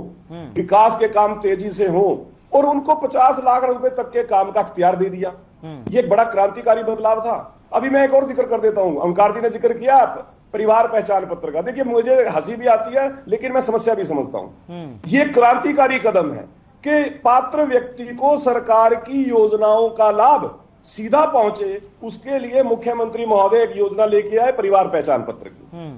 विकास के काम तेजी से हो, और उनको 50 लाख रुपए तक के काम का अख्तियार दे दिया। ये एक बड़ा क्रांतिकारी बदलाव था। अभी मैं एक और जिक्र कर देता हूं, ओंकार जी ने जिक्र किया परिवार पहचान पत्र का। देखिए मुझे हंसी भी आती है, लेकिन मैं समस्या भी समझता हूं। ये क्रांतिकारी कदम है कि पात्र व्यक्ति को सरकार की योजनाओं का लाभ सीधा पहुंचे, उसके लिए मुख्यमंत्री महोदय एक योजना लेके आए परिवार पहचान पत्र की,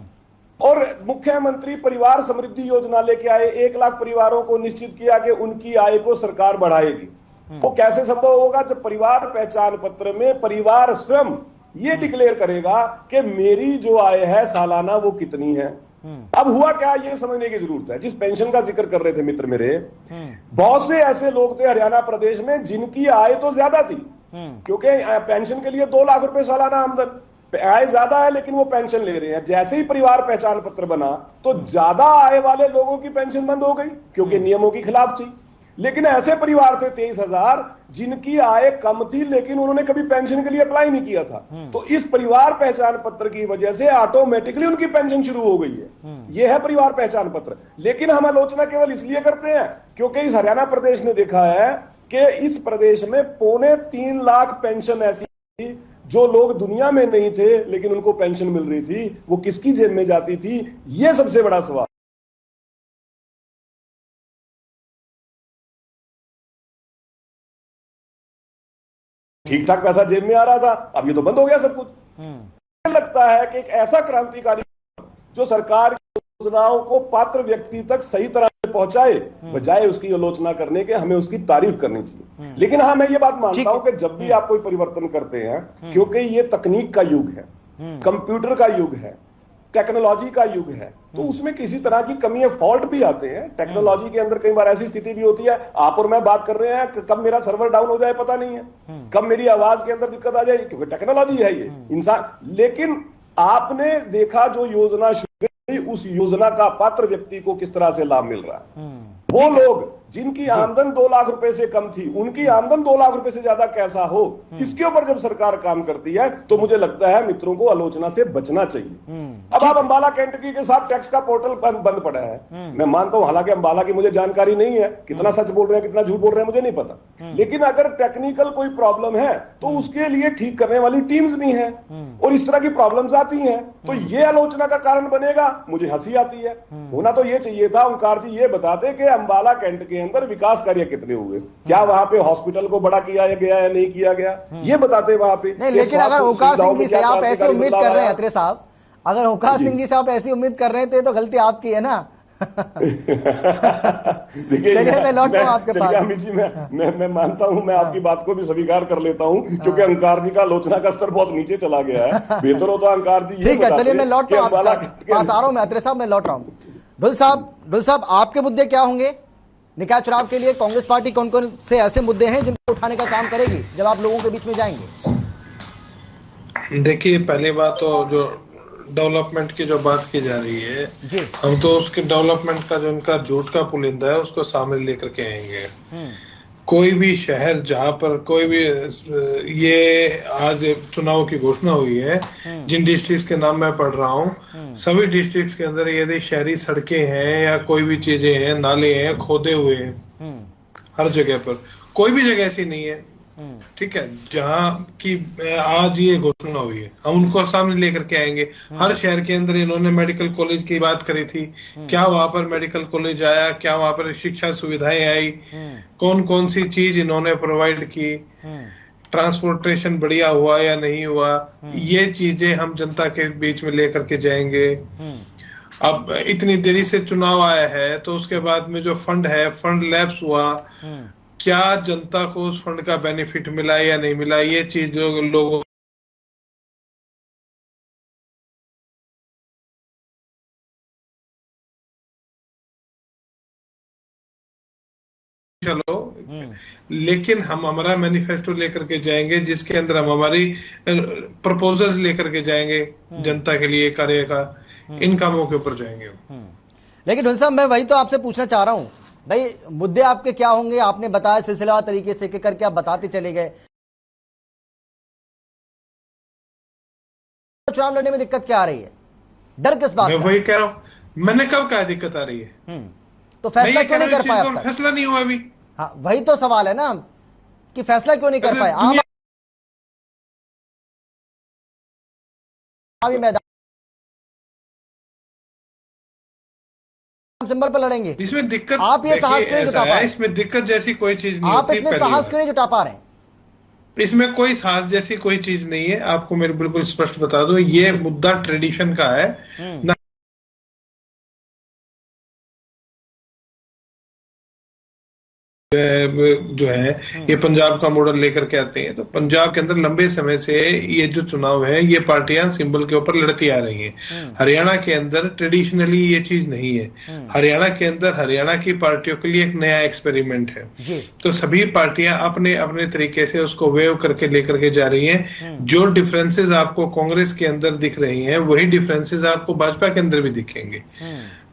और मुख्यमंत्री परिवार समृद्धि योजना लेके आए। 1 लाख परिवारों को निश्चित किया कि उनकी आय को सरकार बढ़ाएगी। वो कैसे संभव होगा, जब परिवार पहचान पत्र में परिवार स्वयं ये डिक्लेयर करेगा कि मेरी जो आय है सालाना वो कितनी है। अब हुआ क्या, ये समझने की जरूरत है। जिस पेंशन का जिक्र कर रहे थे मित्र मेरे, बहुत से ऐसे लोग थे हरियाणा प्रदेश में जिनकी आय तो ज्यादा थी, क्योंकि पेंशन के लिए 2 लाख रुपए सालाना आमदन, आय ज्यादा है लेकिन वो पेंशन ले रहे हैं। जैसे ही परिवार पहचान पत्र बना तो ज्यादा आय वाले लोगों की पेंशन बंद हो गई, क्योंकि नियमों के खिलाफ थी। लेकिन ऐसे परिवार थे 23,000 जिनकी आय कम थी, लेकिन उन्होंने कभी पेंशन के लिए अप्लाई नहीं किया था। तो इस परिवार पहचान पत्र की वजह से ऑटोमेटिकली उनकी पेंशन शुरू हो गई है। यह है परिवार पहचान पत्र। लेकिन हम आलोचना केवल इसलिए करते हैं क्योंकि इस हरियाणा प्रदेश ने देखा है कि इस प्रदेश में 3.25 लाख पेंशन ऐसी थी जो लोग दुनिया में नहीं थे, लेकिन उनको पेंशन मिल रही थी। वो किसकी जेब में जाती थी, यह सबसे बड़ा सवाल। ठीक ठाक पैसा जेब में आ रहा था, अब ये तो बंद हो गया सब कुछ। मुझे लगता है कि एक ऐसा क्रांतिकारी जो सरकार की योजनाओं को पात्र व्यक्ति तक सही तरह से पहुंचाए, बजाय उसकी आलोचना करने के हमें उसकी तारीफ करनी चाहिए। लेकिन हाँ, मैं ये बात मानता हूं कि जब भी आप कोई परिवर्तन करते हैं, क्योंकि ये तकनीक का युग है, कंप्यूटर का युग है, टेक्नोलॉजी का युग है, तो उसमें किसी तरह की कमी, फॉल्ट भी आते हैं। टेक्नोलॉजी के अंदर कई बार ऐसी स्थिति भी होती है, आप और मैं बात कर रहे हैं, कब मेरा सर्वर डाउन हो जाए पता नहीं है, कब मेरी आवाज के अंदर दिक्कत आ जाए, क्योंकि टेक्नोलॉजी है ये इंसान। लेकिन आपने देखा जो योजना शुरू हुई, उस योजना का पात्र व्यक्ति को किस तरह से लाभ मिल रहा है। वो लोग जिनकी आमदन 2 लाख रुपए से कम थी, उनकी आमदन 2 लाख रुपए से ज्यादा कैसा हो, इसके ऊपर जब सरकार काम करती है तो मुझे लगता है मित्रों को आलोचना से बचना चाहिए। अब आप अंबाला कैंटकी के साथ टैक्स का पोर्टल बंद पड़ा है, मैं मानता हूं, हालांकि अंबाला की मुझे जानकारी नहीं है, कितना सच बोल रहे हैं कितना झूठ बोल रहे हैं मुझे नहीं पता, लेकिन अगर टेक्निकल कोई प्रॉब्लम है तो उसके लिए ठीक करने वाली टीम्स भी हैं, और इस तरह की प्रॉब्लम्स आती हैं, तो ये आलोचना का कारण बनेगा, मुझे हंसी आती है। होना तो ये चाहिए था ओंकार जी ये बताते कि अंबाला कैंट के अंदर विकास कार्य कितने हुए, क्या वहां पे हॉस्पिटल को बड़ा किया गया या नहीं किया गया, ये बताते वहां पे नहीं। लेकिन अगर ओंकार सिंह जी से आप ऐसी उम्मीद कर रहे हैं अत्रे साहब, अगर ओंकार सिंह जी से आप ऐसी उम्मीद कर रहे थे तो गलती आपकी है ना। देखिए, चलिए मैं लौटता हूँ आपके पास। अमित जी, मैं मानता हूँ, मैं आपकी बात को भी स्वीकार कर लेता हूँ, क्योंकि अहंकार जी का आलोचना का स्तर बहुत नीचे चला गया है। बेहतर हो तो अहंकार जी ठीक है, चलिए मैं लौट रहा हूँ आपके पास आ रहा हूँ। मैं अत्रे साहब मैं लौट रहा हूँ। ढुल साहब आपके मुद्दे क्या होंगे निकाय चुनाव के लिए? कांग्रेस पार्टी कौन कौन से ऐसे मुद्दे हैं जिनको उठाने का काम करेगी जब आप लोगों के बीच में जाएंगे? देखिए, पहली बात तो जो डेवलपमेंट की जो बात की जा रही है जी, हम तो उसके डेवलपमेंट का जो इनका झूठ का पुलिंदा है उसको सामने लेकर के आएंगे। कोई भी शहर जहां पर कोई भी ये आज चुनाव की घोषणा हुई है, जिन डिस्ट्रिक्ट के नाम मैं पढ़ रहा हूँ, सभी डिस्ट्रिक्ट के अंदर यदि शहरी सड़कें हैं या कोई भी चीजें हैं, नाले हैं, खोदे हुए हैं हर जगह पर, कोई भी जगह ऐसी नहीं है, ठीक है, जहां की आज ये घोषणा हुई है, हम उनको सामने लेकर के आएंगे। हर शहर के अंदर इन्होंने मेडिकल कॉलेज की बात करी थी, क्या वहां पर मेडिकल कॉलेज आया, क्या वहां पर शिक्षा सुविधाएं आई, कौन कौन सी चीज इन्होंने प्रोवाइड की, ट्रांसपोर्टेशन बढ़िया हुआ या नहीं हुआ, ये चीजें हम जनता के बीच में लेकर के जाएंगे। अब इतनी देरी से चुनाव आया है तो उसके बाद में जो फंड है, फंड लैप्स हुआ, क्या जनता को उस फंड का बेनिफिट मिला या नहीं मिला, ये चीज जो लोगों चलो, लेकिन हम हमारा मैनिफेस्टो लेकर के जाएंगे जिसके अंदर हम हमारी प्रपोजल्स लेकर के जाएंगे जनता के लिए कार्य का, इन कामों के ऊपर जाएंगे। लेकिन ढुल साहब मैं वही तो आपसे पूछना चाह रहा हूं भाई, मुद्दे आपके क्या होंगे? आपने बताया सिलसिला तरीके से करके आप बताते चले गए। चुनाव लड़ने में दिक्कत क्या आ रही है? डर किस बात का? मैं वही कह रहा हूं, मैंने कब कहा दिक्कत आ रही है? तो फैसला क्यों नहीं कर पाया? फैसला नहीं हुआ अभी। हाँ, वही तो सवाल है ना कि फैसला क्यों नहीं कर पाए? आम मैदान सिंबल पर लड़ेंगे, इसमें दिक्कत आप ये साहस क्यों नहीं जुटा पा रहे? इसमें दिक्कत जैसी कोई चीज नहीं, आप इसमें साहस क्यों नहीं जुटा पा रहे? इसमें कोई साहस जैसी कोई चीज नहीं है। आपको मैं बिल्कुल स्पष्ट बता दूं, ये मुद्दा ट्रेडिशन का है ना, जो है ये पंजाब का मॉडल लेकर के आते हैं। तो पंजाब के अंदर लंबे समय से ये जो चुनाव है ये पार्टियां सिंबल के ऊपर लड़ती आ रही हैं। हरियाणा के अंदर ट्रेडिशनली ये चीज नहीं है। हरियाणा के अंदर हरियाणा की पार्टियों के लिए एक नया एक्सपेरिमेंट है। तो सभी पार्टियां अपने अपने तरीके से उसको वेव करके लेकर के जा रही हैं। जो डिफरेंसेस आपको कांग्रेस के अंदर दिख रही हैं वही डिफरेंसेस आपको भाजपा के अंदर भी दिखेंगे।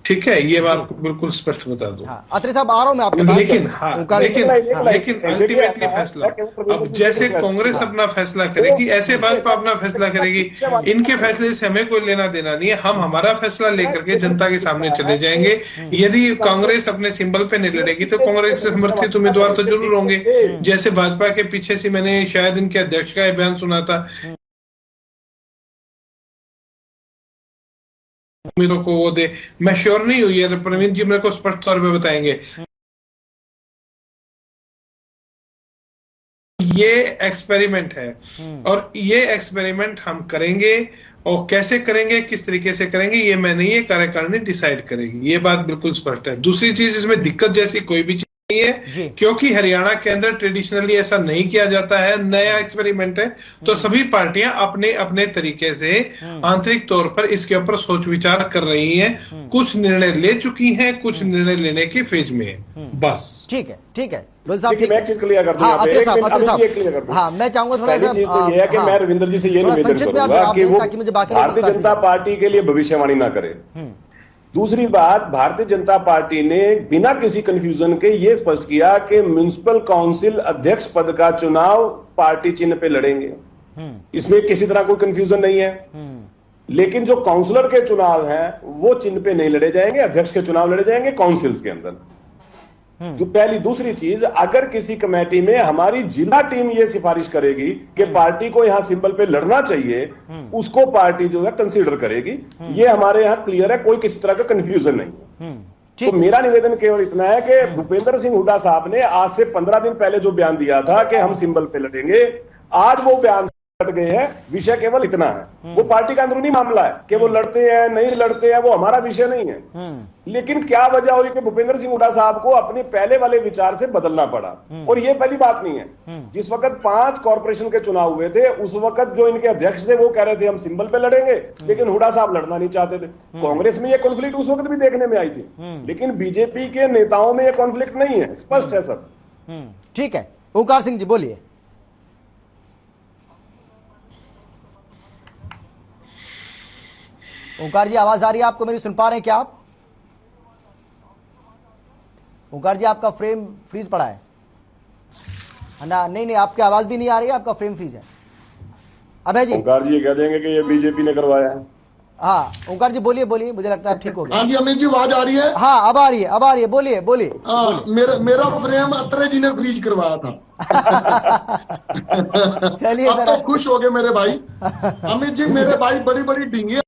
ठीक है, ये बात आपको बिल्कुल स्पष्ट बता दूं। अत्रे साहब आ रहा हूं मैं आपके पास। लेकिन अल्टीमेटली फैसला, अब जैसे कांग्रेस अपना फैसला करेगी ऐसे भाजपा अपना फैसला करेगी। इनके फैसले से हमें कोई लेना देना नहीं है। हम हमारा फैसला लेकर के जनता के सामने चले जाएंगे। यदि कांग्रेस अपने सिंबल पे नहीं लड़ेगी तो कांग्रेस से समर्थित उम्मीदवार तो जरूर होंगे। जैसे भाजपा के पीछे से मैंने शायद इनके अध्यक्ष का बयान सुना था, मेरे को वो दे, मैं श्योर नहीं हुई है, प्रवीण जी मेरे को स्पष्ट तौर पे बताएंगे। ये एक्सपेरिमेंट है और ये एक्सपेरिमेंट हम करेंगे और कैसे करेंगे, किस तरीके से करेंगे, ये मैं नहीं, ये कार्यकारिणी डिसाइड करेगी। ये बात बिल्कुल स्पष्ट है। दूसरी चीज, इसमें दिक्कत जैसी कोई भी नहीं है क्योंकि हरियाणा के अंदर ट्रेडिशनली ऐसा नहीं किया जाता है। नया एक्सपेरिमेंट है तो सभी पार्टियां अपने अपने तरीके से आंतरिक तौर पर इसके ऊपर सोच विचार कर रही हैं। कुछ निर्णय ले चुकी हैं, कुछ निर्णय लेने की फेज में है। बस ठीक है, ठीक है। मैं चीज क्लियर कर दूं। हाँ, मैं चाहूंगा थोड़ा सा ये है कि मैं रविंद्र जी से ये निवेदन करूंगा कि वो भारतीय जनता पार्टी के लिए भविष्यवाणी ना करे। दूसरी बात, भारतीय जनता पार्टी ने बिना किसी कंफ्यूजन के ये स्पष्ट किया कि म्युनिसिपल काउंसिल अध्यक्ष पद का चुनाव पार्टी चिन्ह पे लड़ेंगे। इसमें किसी तरह कोई कंफ्यूजन नहीं है। लेकिन जो काउंसलर के चुनाव हैं वो चिन्ह पे नहीं लड़े जाएंगे, अध्यक्ष के चुनाव लड़े जाएंगे काउंसिल्स के अंदर। तो पहली। दूसरी चीज, अगर किसी कमेटी में हमारी जिला टीम ये सिफारिश करेगी कि पार्टी को यहां सिंबल पे लड़ना चाहिए, उसको पार्टी जो है कंसीडर करेगी। ये हमारे यहां क्लियर है, कोई किसी तरह का कंफ्यूजन नहीं है। तो मेरा निवेदन केवल इतना है कि भूपेंद्र सिंह हुड्डा साहब ने आज से 15 दिन पहले जो बयान दिया था कि हम सिंबल पे लड़ेंगे, आज वो बयान लड़ गए हैं, विषय केवल इतना है। वो पार्टी का अंदरूनी मामला है कि वो लड़ते हैं नहीं लड़ते हैं, वो हमारा विषय नहीं है। लेकिन क्या वजह हुई कि भूपेंद्र सिंह हुड्डा साहब को अपने पहले वाले विचार से बदलना पड़ा। और ये पहली बात नहीं है। जिस वक्त 5 कॉर्पोरेशन के चुनाव हुए थे, उस वक्त जो इनके अध्यक्ष थे वो कह रहे थे हम सिंबल पे लड़ेंगे, लेकिन हुड्डा साहब लड़ना नहीं चाहते थे। कांग्रेस में ये कॉन्फ्लिक्ट उस वक्त भी देखने में आई थी, लेकिन बीजेपी के नेताओं में ये कॉन्फ्लिक्ट नहीं है, स्पष्ट है सब। ठीक है, ओंकार सिंह जी बोलिए। ओंकार जी आवाज आ रही है आपको मेरी, सुन पा रहे हैं क्या आप? ओंकार जी आपका फ्रेम फ्रीज पड़ा है ना? नहीं, आपकी आवाज भी नहीं आ रही है, आपका फ्रेम फ्रीज है। अभय जी, ओंकार जी ये कह देंगे कि ये बीजेपी ने करवाया है। हाँ ओंकार जी बोलिए, मुझे लगता है ठीक हो गया। हाँ जी अमित जी आवाज आ रही है? हाँ अब आ रही है, बोलिए। मेरा फ्रेम अत्रे जी ने फ्रीज करवाया था। चलिए अब तो खुश हो गए मेरे भाई। अमित जी मेरे भाई बड़ी बड़ी डिंगे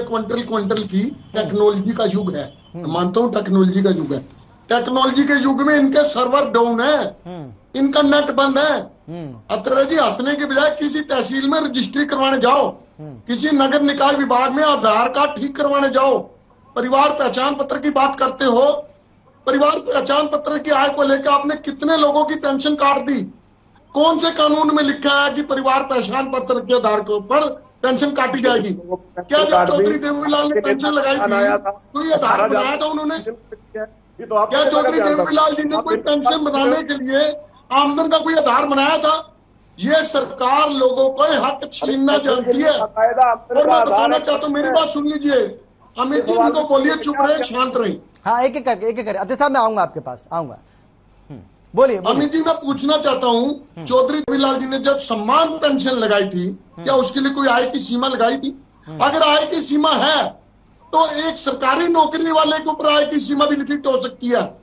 क्विंटल की टेक्नोलॉजी का युग है, मानता हूँ टेक्नोलॉजी का युग है। टेक्नोलॉजी के युग में इनके सर्वर डाउन है, इनका नेट बंद है। अत्रे जी हंसने के बजाय किसी तहसील में रजिस्ट्री करवाने जाओ, किसी नगर निकाय विभाग में आधार कार्ड ठीक करवाने जाओ, परिवार पहचान पत्र की बात करते हो। परिवार पहचान पत्र की आय को लेकर आपने कितने लोगों की पेंशन काट दी? कौन से कानून में लिखा है कि परिवार पहचान पत्र के आधार पर पेंशन काटी जाएगी? क्या जब चौधरी देवीलाल ने पेंशन लगाई थी तो ये आधार बनाया था उन्होंने? क्या चौधरी देवीलाल जी ने कोई पेंशन बनाने के लिए आमदन का कोई आधार बनाया था? ये सरकार लोगों को हक छीनना जानती है। और मैं बताना चाहता हूँ, मेरी बात सुन लीजिए अमित जी, उनको बोलिए चुप रहे, शांत रहे। हाँ एक एक करके अतिश साहब मैं आऊंगा आपके पास, आऊंगा। बोलिए। अमित जी मैं पूछना चाहता हूँ, चौधरी देवीलाल जी ने जब सम्मान पेंशन लगाई थी, क्या उसके लिए कोई आय की सीमा लगाई थी? अगर आय की सीमा है तो एक सरकारी नौकरी वाले के ऊपर आय की सीमा भी फिट हो सकती है।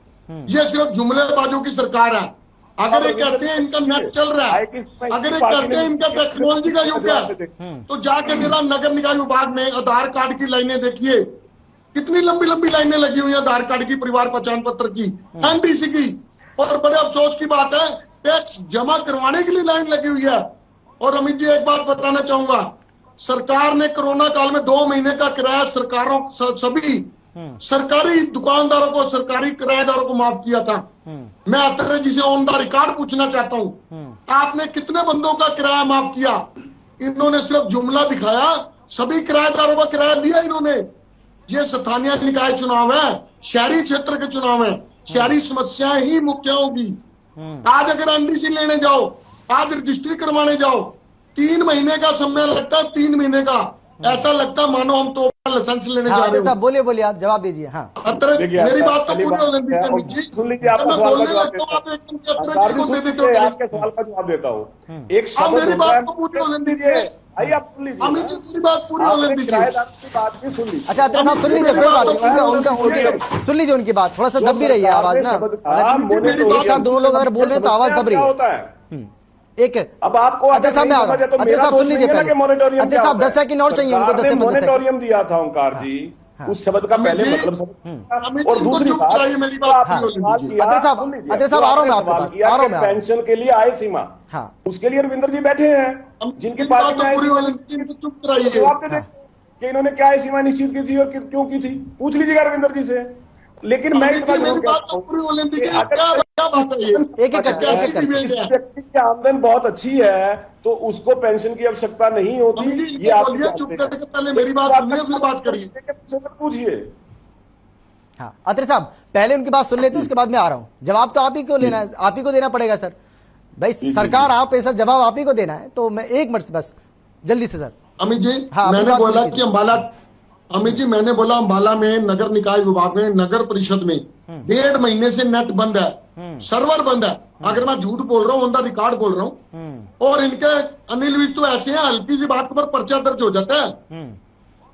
ये सिर्फ जुमलेबाजों की सरकार है। अगर ये कहते हैं इनका नेट चल रहा है, अगर ये कहते हैं इनका टेक्नोलॉजी का युग है, तो जाके जरा नगर निकाय विभाग में आधार कार्ड की लाइनें देखिए, कितनी लंबी लंबी लाइनें लगी हुई है आधार कार्ड की, परिवार पहचान पत्र की, एनडीसी की। और बड़े अफसोस की बात है, टैक्स जमा करवाने के लिए लाइन लगी हुई है। और अमित जी एक बात बताना चाहूंगा, सरकार ने कोरोना काल में 2 महीने का किराया सरकारों सभी सरकारी दुकानदारों को, सरकारी किराएदारों को माफ किया था। मैं अत्रे जी से ऑन द रिकॉर्ड पूछना चाहता हूं, आपने कितने बंदों का किराया माफ किया? इन्होंने सिर्फ जुमला दिखाया, सभी किराएदारों का किराया लिया इन्होंने। ये स्थानीय निकाय चुनाव है, शहरी क्षेत्र के चुनाव है, शहरी समस्याएं ही मुख्य होगी। आज अगर एनडीसी लेने जाओ, आज रजिस्ट्री करवाने जाओ, 3 महीने का समय लगता है, 3 महीने का। ऐसा लगता है मानो हम तो लाइसेंस लेने जा रहे हैं। बोलिए आप जवाब दीजिए। हाँ मेरी बात तो पूरी होने दीजिए। सुन लीजिए, आपके सवाल का जवाब देता हूँ। एक शब्द मेरी बात तो पूरी होने दीजिए। आइए आप सुन लीजिए, अमित जी मेरी बात पूरी होने दीजिए। बात भी सुन लीजिए। अच्छा अत्रे साहब सुन लीजिए, कोई बात सुन लीजिए उनकी बात, थोड़ा सा दब भी रही है आवाज ना। एक साथ दोनों लोग अगर बोल रहे हैं तो आवाज दब रही है। एक अब आपको अत्रे साहब सुन लीजिए पहले। अत्रे साहब 10 सेकंड और चाहिए उनको, 10 सेकंड। मोनिटोरियम दिया था ओंकार जी, उस शब्द का पहले मतलब और दूसरी बात, अत्रे साहब आ रहा हूं मैं आपके पास, आ रहा हूं मैं। पेंशन के लिए आय सीमा, उसके लिए रविंदर जी बैठे हैं, जिनकी पार्टी कि इन्होंने क्या आय सीमा निश्चित की थी और क्यों की थी, पूछ लीजिएगा रविंदर जी से। लेकिन मैं व्यक्ति की आमदन बहुत अच्छी है तो उसको पेंशन की आवश्यकता नहीं होती। ये आप पहले मेरी बात सुनिए फिर बात करिए, पूछिए। हाँ अत्रे साहब पहले उनकी बात सुन लेते हैं, उसके बाद मैं आ रहा हूँ। जवाब तो आप ही को लेना है, आप ही को देना पड़ेगा सर। भाई सरकार आप ऐसा जवाब आप ही को देना है, तो मैं 1 मिनट बस जल्दी से सर। अमित जी मैंने बोला कि अम्बाला, अमित जी मैंने बोला अम्बाला में नगर निकाय विभाग में, नगर परिषद में 1.5 महीने से नेट बंद है, सर्वर बंद है। अगर मैं झूठ बोल रहा हूँ, ऑन द रिकॉर्ड बोल रहा हूँ। और इनके अनिल विज तो ऐसे हैं, हल्की सी बात पर पर्चा दर्ज हो जाता है।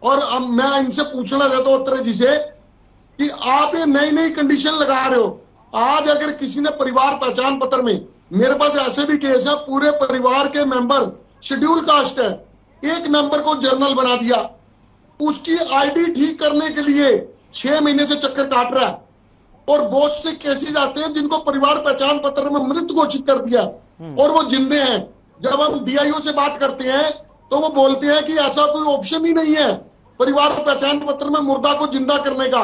और अब मैं इनसे पूछना चाहता हूँ अत्रे जी से कि आप ये नई नई कंडीशन लगा रहे हो। आज अगर किसी ने परिवार पहचान पत्र में, मेरे पास ऐसे भी केस है, पूरे परिवार के मेंबर शेड्यूल कास्ट है, एक मेंबर को जर्नल बना दिया, उसकी आईडी ठीक करने के लिए 6 महीने से चक्कर काट रहा है। और बहुत से केसेस आते हैं जिनको परिवार पहचान पत्र में मृत घोषित कर दिया और वो जिंदे हैं। जब हम डीआईओ से बात करते हैं तो वो बोलते हैं कि ऐसा कोई ऑप्शन ही नहीं है परिवार पहचान पत्र में मुर्दा को जिंदा करने का।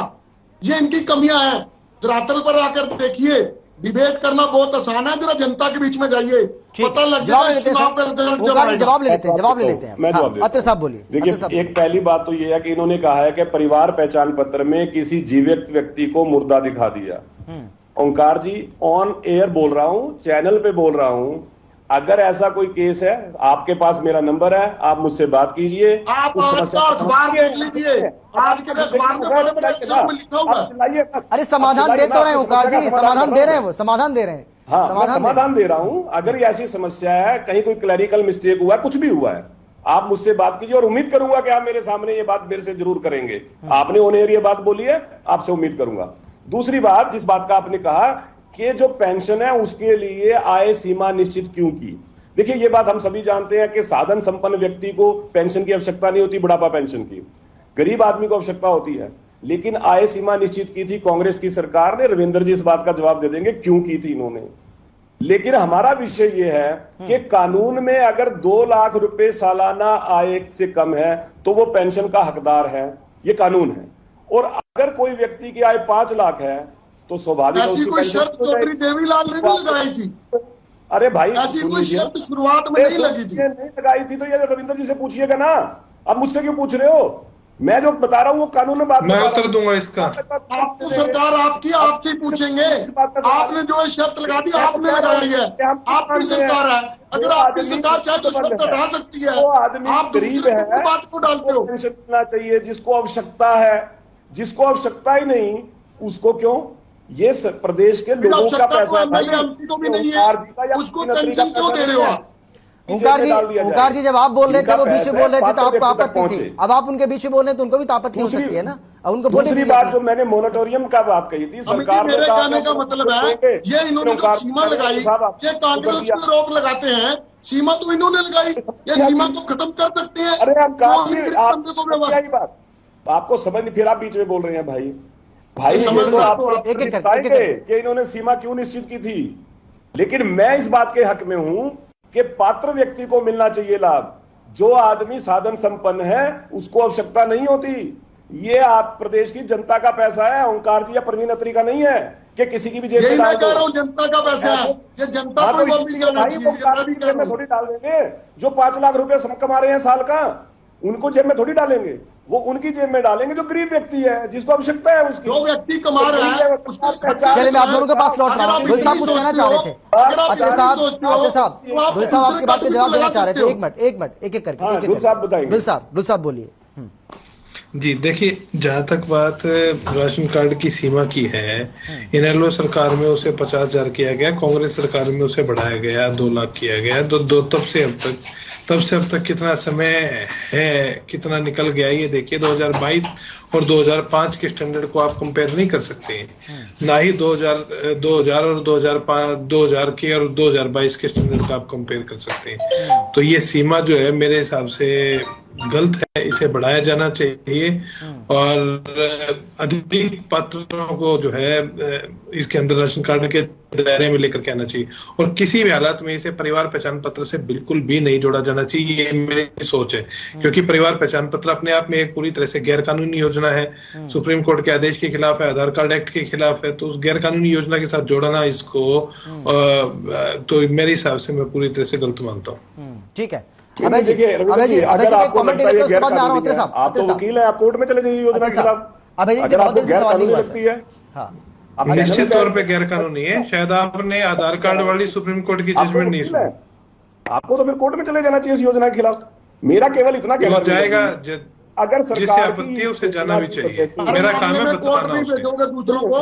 ये इनकी कमियां हैं। धरातल पर आकर देखिए, डिबेट करना बहुत आसान है, जरा जनता के बीच में जाइए, पता लग जाएगा चुनाव का रिजल्ट जब आएगा। जवाब ले लेते हैं। मैं जवाब अत्रे साहब बोलिए। देखिए, एक पहली बात तो ये है कि इन्होंने कहा है कि परिवार पहचान पत्र में किसी जीवित व्यक्ति को मुर्दा दिखा दिया। ओंकार जी, ऑन एयर बोल रहा हूं, चैनल पे बोल रहा हूं, अगर ऐसा कोई केस है, आपके पास मेरा नंबर है, आप मुझसे बात कीजिए। आप अखबार देख लीजिए, आज के अखबार में बड़े अक्षर में लिखा हुआ है। अरे समाधान दे तो रहे हैं ओंकार जी, समाधान दे रहे हैं, वो समाधान दे रहे हैं। हाँ, मैं समाधान दे रहा हूं। अगर ये ऐसी समस्या है, कहीं कोई क्लैरिकल मिस्टेक हुआ है, कुछ भी हुआ है, आप मुझसे बात कीजिए और उम्मीद करूंगा कि आप मेरे सामने ये बात मेरे से जरूर करेंगे। आपने ऑन एयर ये बात बोली है, आपसे उम्मीद करूंगा। दूसरी बात, जिस बात का आपने कहा कि जो पेंशन है उसके लिए आय सीमा निश्चित क्यों की। देखिए, ये बात हम सभी जानते हैं कि साधन संपन्न व्यक्ति को पेंशन की आवश्यकता नहीं होती, बुढ़ापा पेंशन की, गरीब आदमी को आवश्यकता होती है। लेकिन आय सीमा निश्चित की थी कांग्रेस की सरकार ने। रविंद्र जी इस बात का जवाब दे देंगे क्यों की थी इन्होंने। लेकिन हमारा विषय यह है कि कानून में अगर 2 लाख रुपए सालाना आय से कम है तो वो पेंशन का हकदार है, ये कानून है। और अगर कोई व्यक्ति की आय 5 लाख है तो स्वाभाविक ऐसी कोई शर्त चौधरी देवीलाल ने भी लगाई थी। अरे भाई, ऐसी कोई शर्त शुरुआत में नहीं लगी थी। नहीं लगाई थी तो ये रविंद्र जी से पूछिएगा ना, अब मुझसे क्यों पूछ रहे हो। मैं जो बता रहा हूँ वो कानून में बात, मैं उत्तर दूंगा इसका। आपको सरकार आपकी आपसे ही पूछेंगे। आपने जो शर्त लगा दी आपने लगाई है, आपकी सरकार है। अगर आपकी सरकार चाहे तो शर्त हटा सकती है। आप गरीब है, बात को डालते हो। पेंशन मिलना चाहिए जिसको आवश्यकता है, जिसको आवश्यकता ही नहीं उसको क्यों। ये प्रदेश के लोगों का पैसा है, को भी नहीं है, उसको पेंशन क्यों दे रहे हो आप। ओंकार जी जब आप बोल रहे थे वो बीच में बोल रहे थे तो आपको आपत्ति थी, अब आप उनके बीच में बोल रहे हैं तो उनको भी तो आपत्ति हो सकती है ना। अब उनको दूसरी बात जो मैंने मोरेटोरियम का बात कही थी, सरकार मेरे कहने का मतलब है ये इन्होंने जो सीमा लगाई, ये कांग्रेस पे रोक लगाते हैं। सीमा तो इन्होंने लगाई, ये सीमा को खत्म कर सकते हैं। अरे आपको समझ नहीं, फिर आप बीच में बोल रहे हैं भाई तो आपको कि इन्होंने सीमा क्यों निश्चित की थी। लेकिन मैं इस बात के हक में हूं कि पात्र व्यक्ति को मिलना चाहिए लाभ। जो आदमी साधन संपन्न है उसको आवश्यकता नहीं होती। ये आप प्रदेश की जनता का पैसा है, ओंकार जी या प्रवीण अत्री का नहीं है कि किसी की भी जेब में डाल दो। जनता का पैसा है, ये जनता को जेब में थोड़ी डाल देंगे। जो 5 लाख रुपए कमा रहे हैं साल का, उनको जेब में थोड़ी डालेंगे, वो उनकी जेब में डालेंगे जो गरीब व्यक्ति है, जिसको आवश्यकता है उसकी। जो व्यक्ति कमा रहा है चलिए मैं आप दोनों के पास लौट रहा हूं। गुल साहब कुछ कहना चाह रहे थे। अत्रे साहब गुल साहब आपकी बात का जवाब देना चाह रहे थे। एक मिनट एक एक करके गुल साहब बोलिए। जी देखिए, जहां तक बात राशन कार्ड की सीमा की है, इनेलो सरकार में उसे 50,000 किया गया, कांग्रेस सरकार में उसे बढ़ाया गया, 2 लाख किया गया। तब से अब तक कितना समय है, कितना निकल गया, ये देखिए। 2022 और 2005 के स्टैंडर्ड को आप कंपेयर नहीं कर सकते, ना ही 2000 और 2000 के और 2022 के स्टैंडर्ड का आप कंपेयर कर सकते हैं। तो ये सीमा जो है मेरे हिसाब से गलत है, इसे बढ़ाया जाना चाहिए और अधिक पात्रों को जो है इसके अंदर राशन कार्ड के दायरे में लेकर के आना चाहिए और किसी भी हालात में इसे परिवार पहचान पत्र से बिल्कुल भी नहीं जोड़ा जाना चाहिए। ये मेरी सोच है, क्योंकि परिवार पहचान पत्र अपने आप में एक पूरी तरह से गैर कानूनी योजना है, सुप्रीम कोर्ट के आदेश के खिलाफ है, आधार कार्ड एक्ट के खिलाफ है। तो उस गैर कानूनी योजना के साथ जोड़ना इसको तो मेरे हिसाब से मैं पूरी तरह से गलत मानता हूँ। ठीक है, अभय जी कमेंट लेते उसके बाद आ रहा हूं। आप तो वकील हैं, आप कोर्ट में चले जाइए योजना के खिलाफ। अभय जी बहुत देर से सवाल नहीं लगती है। निश्चित तौर पे गैर कानूनी है। शायद आपने आधार कार्ड वाली सुप्रीम कोर्ट की जजमेंट नहीं सुनी। आपको तो फिर कोर्ट में चले जाना चाहिए इस योजना के खिलाफ। मेरा केवल इतना कहना जाएगा, अगर जिसे आपत्ति है उसे जाना भी चाहिए। मेरा काम है बताना, दूसरों को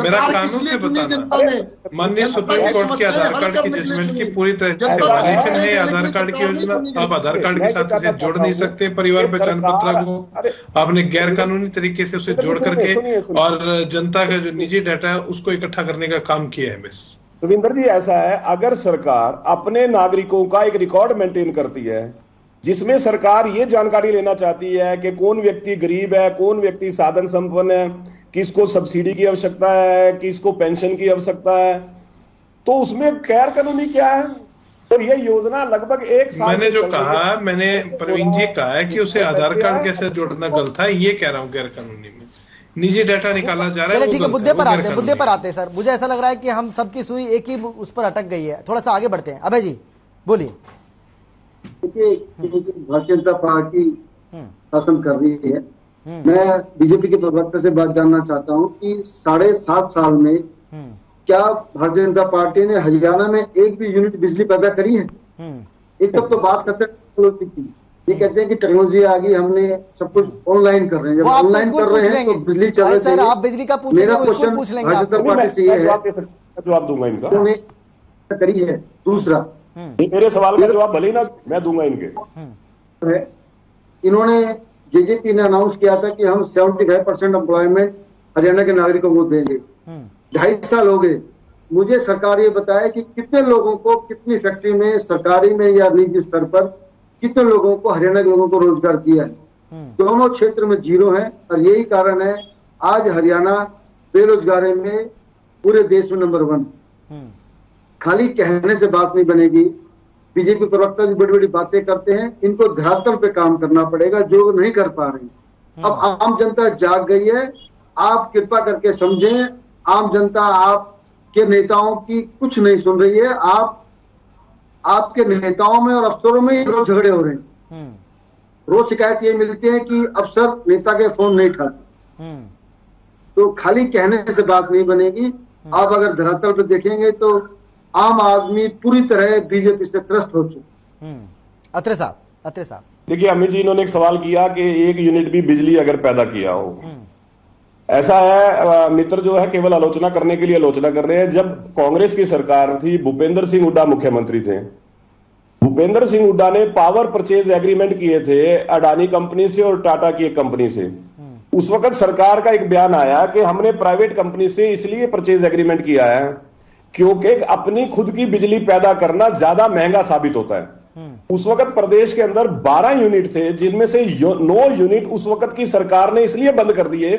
मेरा कानून से बताना। माननीय सुप्रीम कोर्ट के आधार कार्ड की जजमेंट की पूरी तरह से वाजिब है आधार कार्ड की योजना। आप आधार कार्ड के साथ इसे जोड़ नहीं सकते परिवार पहचान पत्र को। आपने गैर कानूनी तरीके से उसे जोड़ करके और जनता का जो निजी डाटा है उसको इकट्ठा करने का काम किया है। बस रविंदर जी, ऐसा है, अगर सरकार अपने नागरिकों का एक रिकॉर्ड मेंटेन करती है जिसमें सरकार ये जानकारी लेना चाहती है कि कौन व्यक्ति गरीब है, कौन व्यक्ति साधन संपन्न है, किसको सब्सिडी की आवश्यकता है, किसको पेंशन की आवश्यकता है, तो उसमें गैर कानूनी क्या है। तो ये योजना लगभग 1 साल मैंने जो कहा, मैंने प्रवीण जी कहा है कि उसे आधार कार्ड के साथ जोड़ना गलत है, ये कह रहा हूँ गैर कानूनी में निजी डाटा निकाला जा रहा है। ठीक है, मुद्दे पर आते हैं सर। मुझे ऐसा लग रहा है कि हम सबकी सुई एक ही उस पर अटक गई है, थोड़ा सा आगे बढ़ते हैं। अभय जी बोलिए। देखिए, भारतीय जनता पार्टी शासन कर रही है। मैं बीजेपी के प्रवक्ता से बात जानना चाहता हूँ कि 7.5 साल में क्या भारतीय जनता पार्टी ने हरियाणा में एक भी यूनिट बिजली पैदा करी है? एक तो बात करते हैं की, ये कहते हैं कि टेक्नोलॉजी आ गई, हमने सब कुछ ऑनलाइन कर रहे हैं। जब ऑनलाइन कर रहे हैं तो बिजली चल रही है। आप बिजली का मेरा क्वेश्चन भारतीय जनता पार्टी से ये है, जवाब दूंगा इनका, उन्होंने करी है। दूसरा, मेरे सवाल का जवाब भले ना मैं दूंगा इनके। इन्होंने जेजेपी ने अनाउंस किया था कि हम 75% एम्प्लॉयमेंट हरियाणा के नागरिकों को देंगे। 2.5 साल हो गए। मुझे सरकार ये बताया कि कितने लोगों को, कितनी फैक्ट्री में, सरकारी में या निजी स्तर पर कितने लोगों को, हरियाणा के लोगों को रोजगार दिया है। दोनों क्षेत्र में 0 है और यही कारण है आज हरियाणा बेरोजगारी में पूरे देश में नंबर 1। खाली कहने से बात नहीं बनेगी। बीजेपी प्रवक्ता जी बड़ी बड़ी बातें करते हैं, इनको धरातल पे काम करना पड़ेगा, जो नहीं कर पा रहे। अब आम जनता जाग गई है। आप कृपा करके समझें, आम जनता आपके नेताओं की कुछ नहीं सुन रही है। आपके नेताओं में और अफसरों में रोज झगड़े हो रहे हैं। रोज शिकायत ये मिलती है कि अफसर नेता के फोन नहीं उठाते। तो खाली कहने से बात नहीं बनेगी। आप अगर धरातल पे देखेंगे तो आम आदमी पूरी तरह बीजेपी से त्रस्त हो चुका। अत्रे साहब देखिए, अमित जी इन्होंने एक सवाल किया कि 1 यूनिट भी बिजली अगर पैदा किया हो। ऐसा है, मित्र जो है केवल आलोचना करने के लिए आलोचना कर रहे हैं। जब कांग्रेस की सरकार थी, भूपेंद्र सिंह हुड्डा मुख्यमंत्री थे। भूपेंद्र सिंह हुड्डा ने पावर परचेज एग्रीमेंट किए थे अडानी कंपनी से और टाटा की एक कंपनी से। उस वक्त सरकार का एक बयान आया कि हमने प्राइवेट कंपनी से इसलिए परचेज एग्रीमेंट किया है क्योंकि अपनी खुद की बिजली पैदा करना ज्यादा महंगा साबित होता है। उस वक्त प्रदेश के अंदर 12 यूनिट थे, जिनमें से 9 यूनिट उस वक्त की सरकार ने इसलिए बंद कर दिए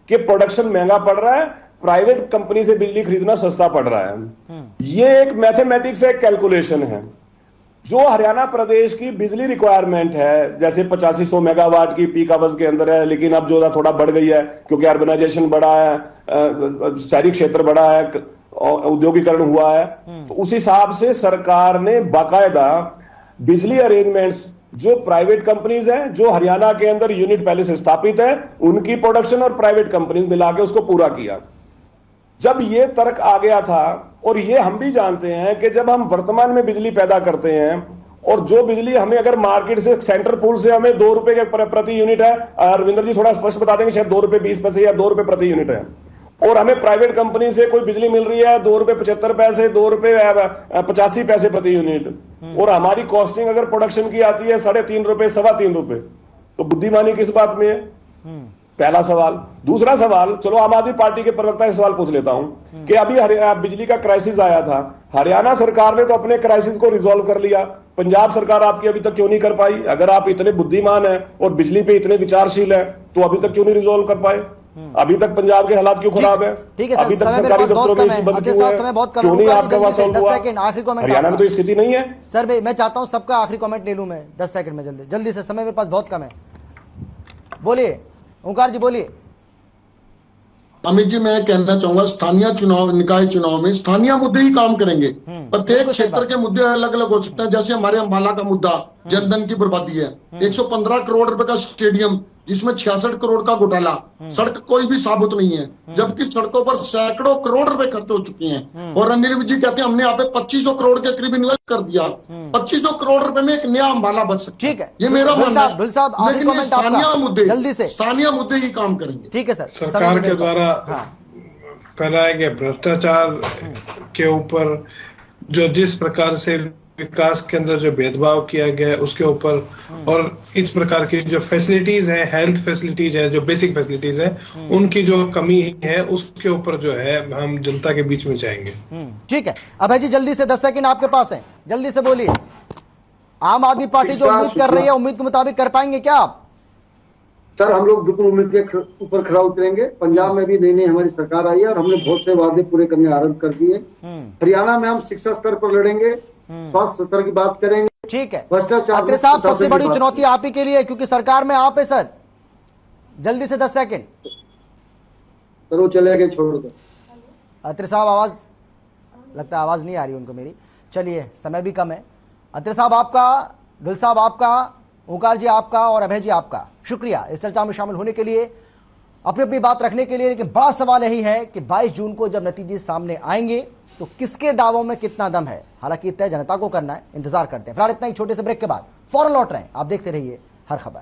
कि प्रोडक्शन महंगा पड़ रहा है, प्राइवेट कंपनी से बिजली खरीदना सस्ता पड़ रहा है। ये एक मैथमेटिक्स, एक कैलकुलेशन है। जो हरियाणा प्रदेश की बिजली रिक्वायरमेंट है, जैसे 8500 मेगावाट की पीक आवर्स के अंदर है, लेकिन अब जो थोड़ा बढ़ गई है क्योंकि अर्बनाइजेशन बढ़ा है, शहरी क्षेत्र बढ़ा है, औद्योगिकरण हुआ है। तो उस हिसाब से सरकार ने बाकायदा बिजली अरेंजमेंट्स जो प्राइवेट कंपनीज हैं, जो हरियाणा के अंदर यूनिट पहले से स्थापित है, उनकी प्रोडक्शन और प्राइवेट कंपनीज मिला के उसको पूरा किया। जब ये तर्क आ गया था, और ये हम भी जानते हैं कि जब हम वर्तमान में बिजली पैदा करते हैं और जो बिजली हमें अगर मार्केट से, सेंट्रल पूल से हमें 2 रुपए के प्रति यूनिट है, रविंद्र जी थोड़ा स्पष्ट बता देंगे, शायद 2 रुपए 20 पैसे या 2 रुपए प्रति यूनिट है, और हमें प्राइवेट कंपनी से कोई बिजली मिल रही है 2 रुपए 75 पैसे, 2 रुपए 85 पैसे प्रति यूनिट, और हमारी कॉस्टिंग अगर प्रोडक्शन की आती है 3.5 रुपए, 3.25 रुपए, तो बुद्धिमानी किस बात में है? पहला सवाल। दूसरा सवाल, चलो आम आदमी पार्टी के प्रवक्ता से सवाल पूछ लेता हूं कि अभी बिजली का क्राइसिस आया था, हरियाणा सरकार ने तो अपने क्राइसिस को रिजॉल्व कर लिया, पंजाब सरकार आपकी अभी तक क्यों नहीं कर पाई? अगर आप इतने बुद्धिमान हैं और बिजली पे इतने विचारशील हैं, तो अभी तक क्यों नहीं रिजॉल्व कर पाए? अभी तक पंजाब के हालात क्यों खराब है? ठीक है, अभी तक सरकारी दफ्तरों में एसी बंद क्यों है? क्यों नहीं आपका वहां सॉल्व हुआ? आखिरी कमेंट, हरियाणा में तो स्थिति नहीं है। सर मैं चाहता हूं सबका आखिरी कमेंट ले लूं मैं 10 सेकंड में, जल्दी से, समय मेरे पास बहुत कम है। बोलिए ओंकार जी, बोलिए। अमित जी, मैं कहना चाहूंगा स्थानीय चुनाव, निकाय चुनाव में स्थानीय मुद्दे ही काम करेंगे। प्रत्येक क्षेत्र के मुद्दे अलग अलग हो सकते हैं। जैसे हमारे अम्बाला का मुद्दा जनधन की बर्बादी है, 115 करोड़ रुपए का स्टेडियम जिसमें 66 करोड़ का घोटाला, सड़क कोई भी साबुत नहीं है, जबकि सड़कों पर सैकड़ों करोड़ रुपए खर्च हो चुके हैं। और रणनील जी कहते हैं हमने यहाँ पे 2500 करोड़ के करीब इन्वेस्ट कर दिया। 2500 करोड़ रुपए में एक नया अम्बाला बच सकता है। ठीक है, ये मेरा मानना है। लेकिन ये स्थानीय मुद्दे, जल्दी से स्थानीय मुद्दे ही काम करेंगे। ठीक है सर। सरकार के द्वारा फैलाए गए भ्रष्टाचार के ऊपर जो जिस प्रकार से विकास के अंदर जो भेदभाव किया गया है उसके ऊपर, और इस प्रकार की जो फैसिलिटीज है, हेल्थ फैसिलिटीज है, जो बेसिक फैसिलिटीज है, उनकी जो कमी है उसके ऊपर जो है हम जनता के बीच में जाएंगे। ठीक है अभय जी, जल्दी से 10 सेकंड आपके पास है, जल्दी से बोलिए। आम आदमी पार्टी जो उम्मीद कर रही है, उम्मीद के मुताबिक कर पाएंगे क्या आप? सर हम लोग बिल्कुल उम्मीद के ऊपर खरा उतरेंगे। पंजाब में भी नई नई हमारी सरकार आई है और हमने बहुत से वादे पूरे करने आरंभ कर दिए। हरियाणा में हम शिक्षा स्तर पर लड़ेंगे, स्वास्थ्य स्तर की बात करेंगे। ठीक है भ्रष्टाचार अत्रे साहब, सबसे बड़ी चुनौती आप ही के लिए, क्योंकि सरकार में आप है सर। जल्दी से 10 सेकंड। सर वो चले गए, छोड़ दो। अत्रे साहब आवाज, लगता है आवाज नहीं आ रही उनको मेरी। चलिए समय भी कम है। अत्रे साहब आपका, ढुल साहब आपका, ओंकार जी आपका और अभय जी आपका शुक्रिया इस चर्चा में शामिल होने के लिए, अपनी अपनी बात रखने के लिए। लेकिन बड़ा सवाल यही है कि 22 जून को जब नतीजे सामने आएंगे तो किसके दावों में कितना दम है। हालांकि तय जनता को करना है, इंतजार करते हैं। फिलहाल इतना ही, छोटे से ब्रेक के बाद फौरन लौट रहे हैं। आप देखते रहिए हर खबर।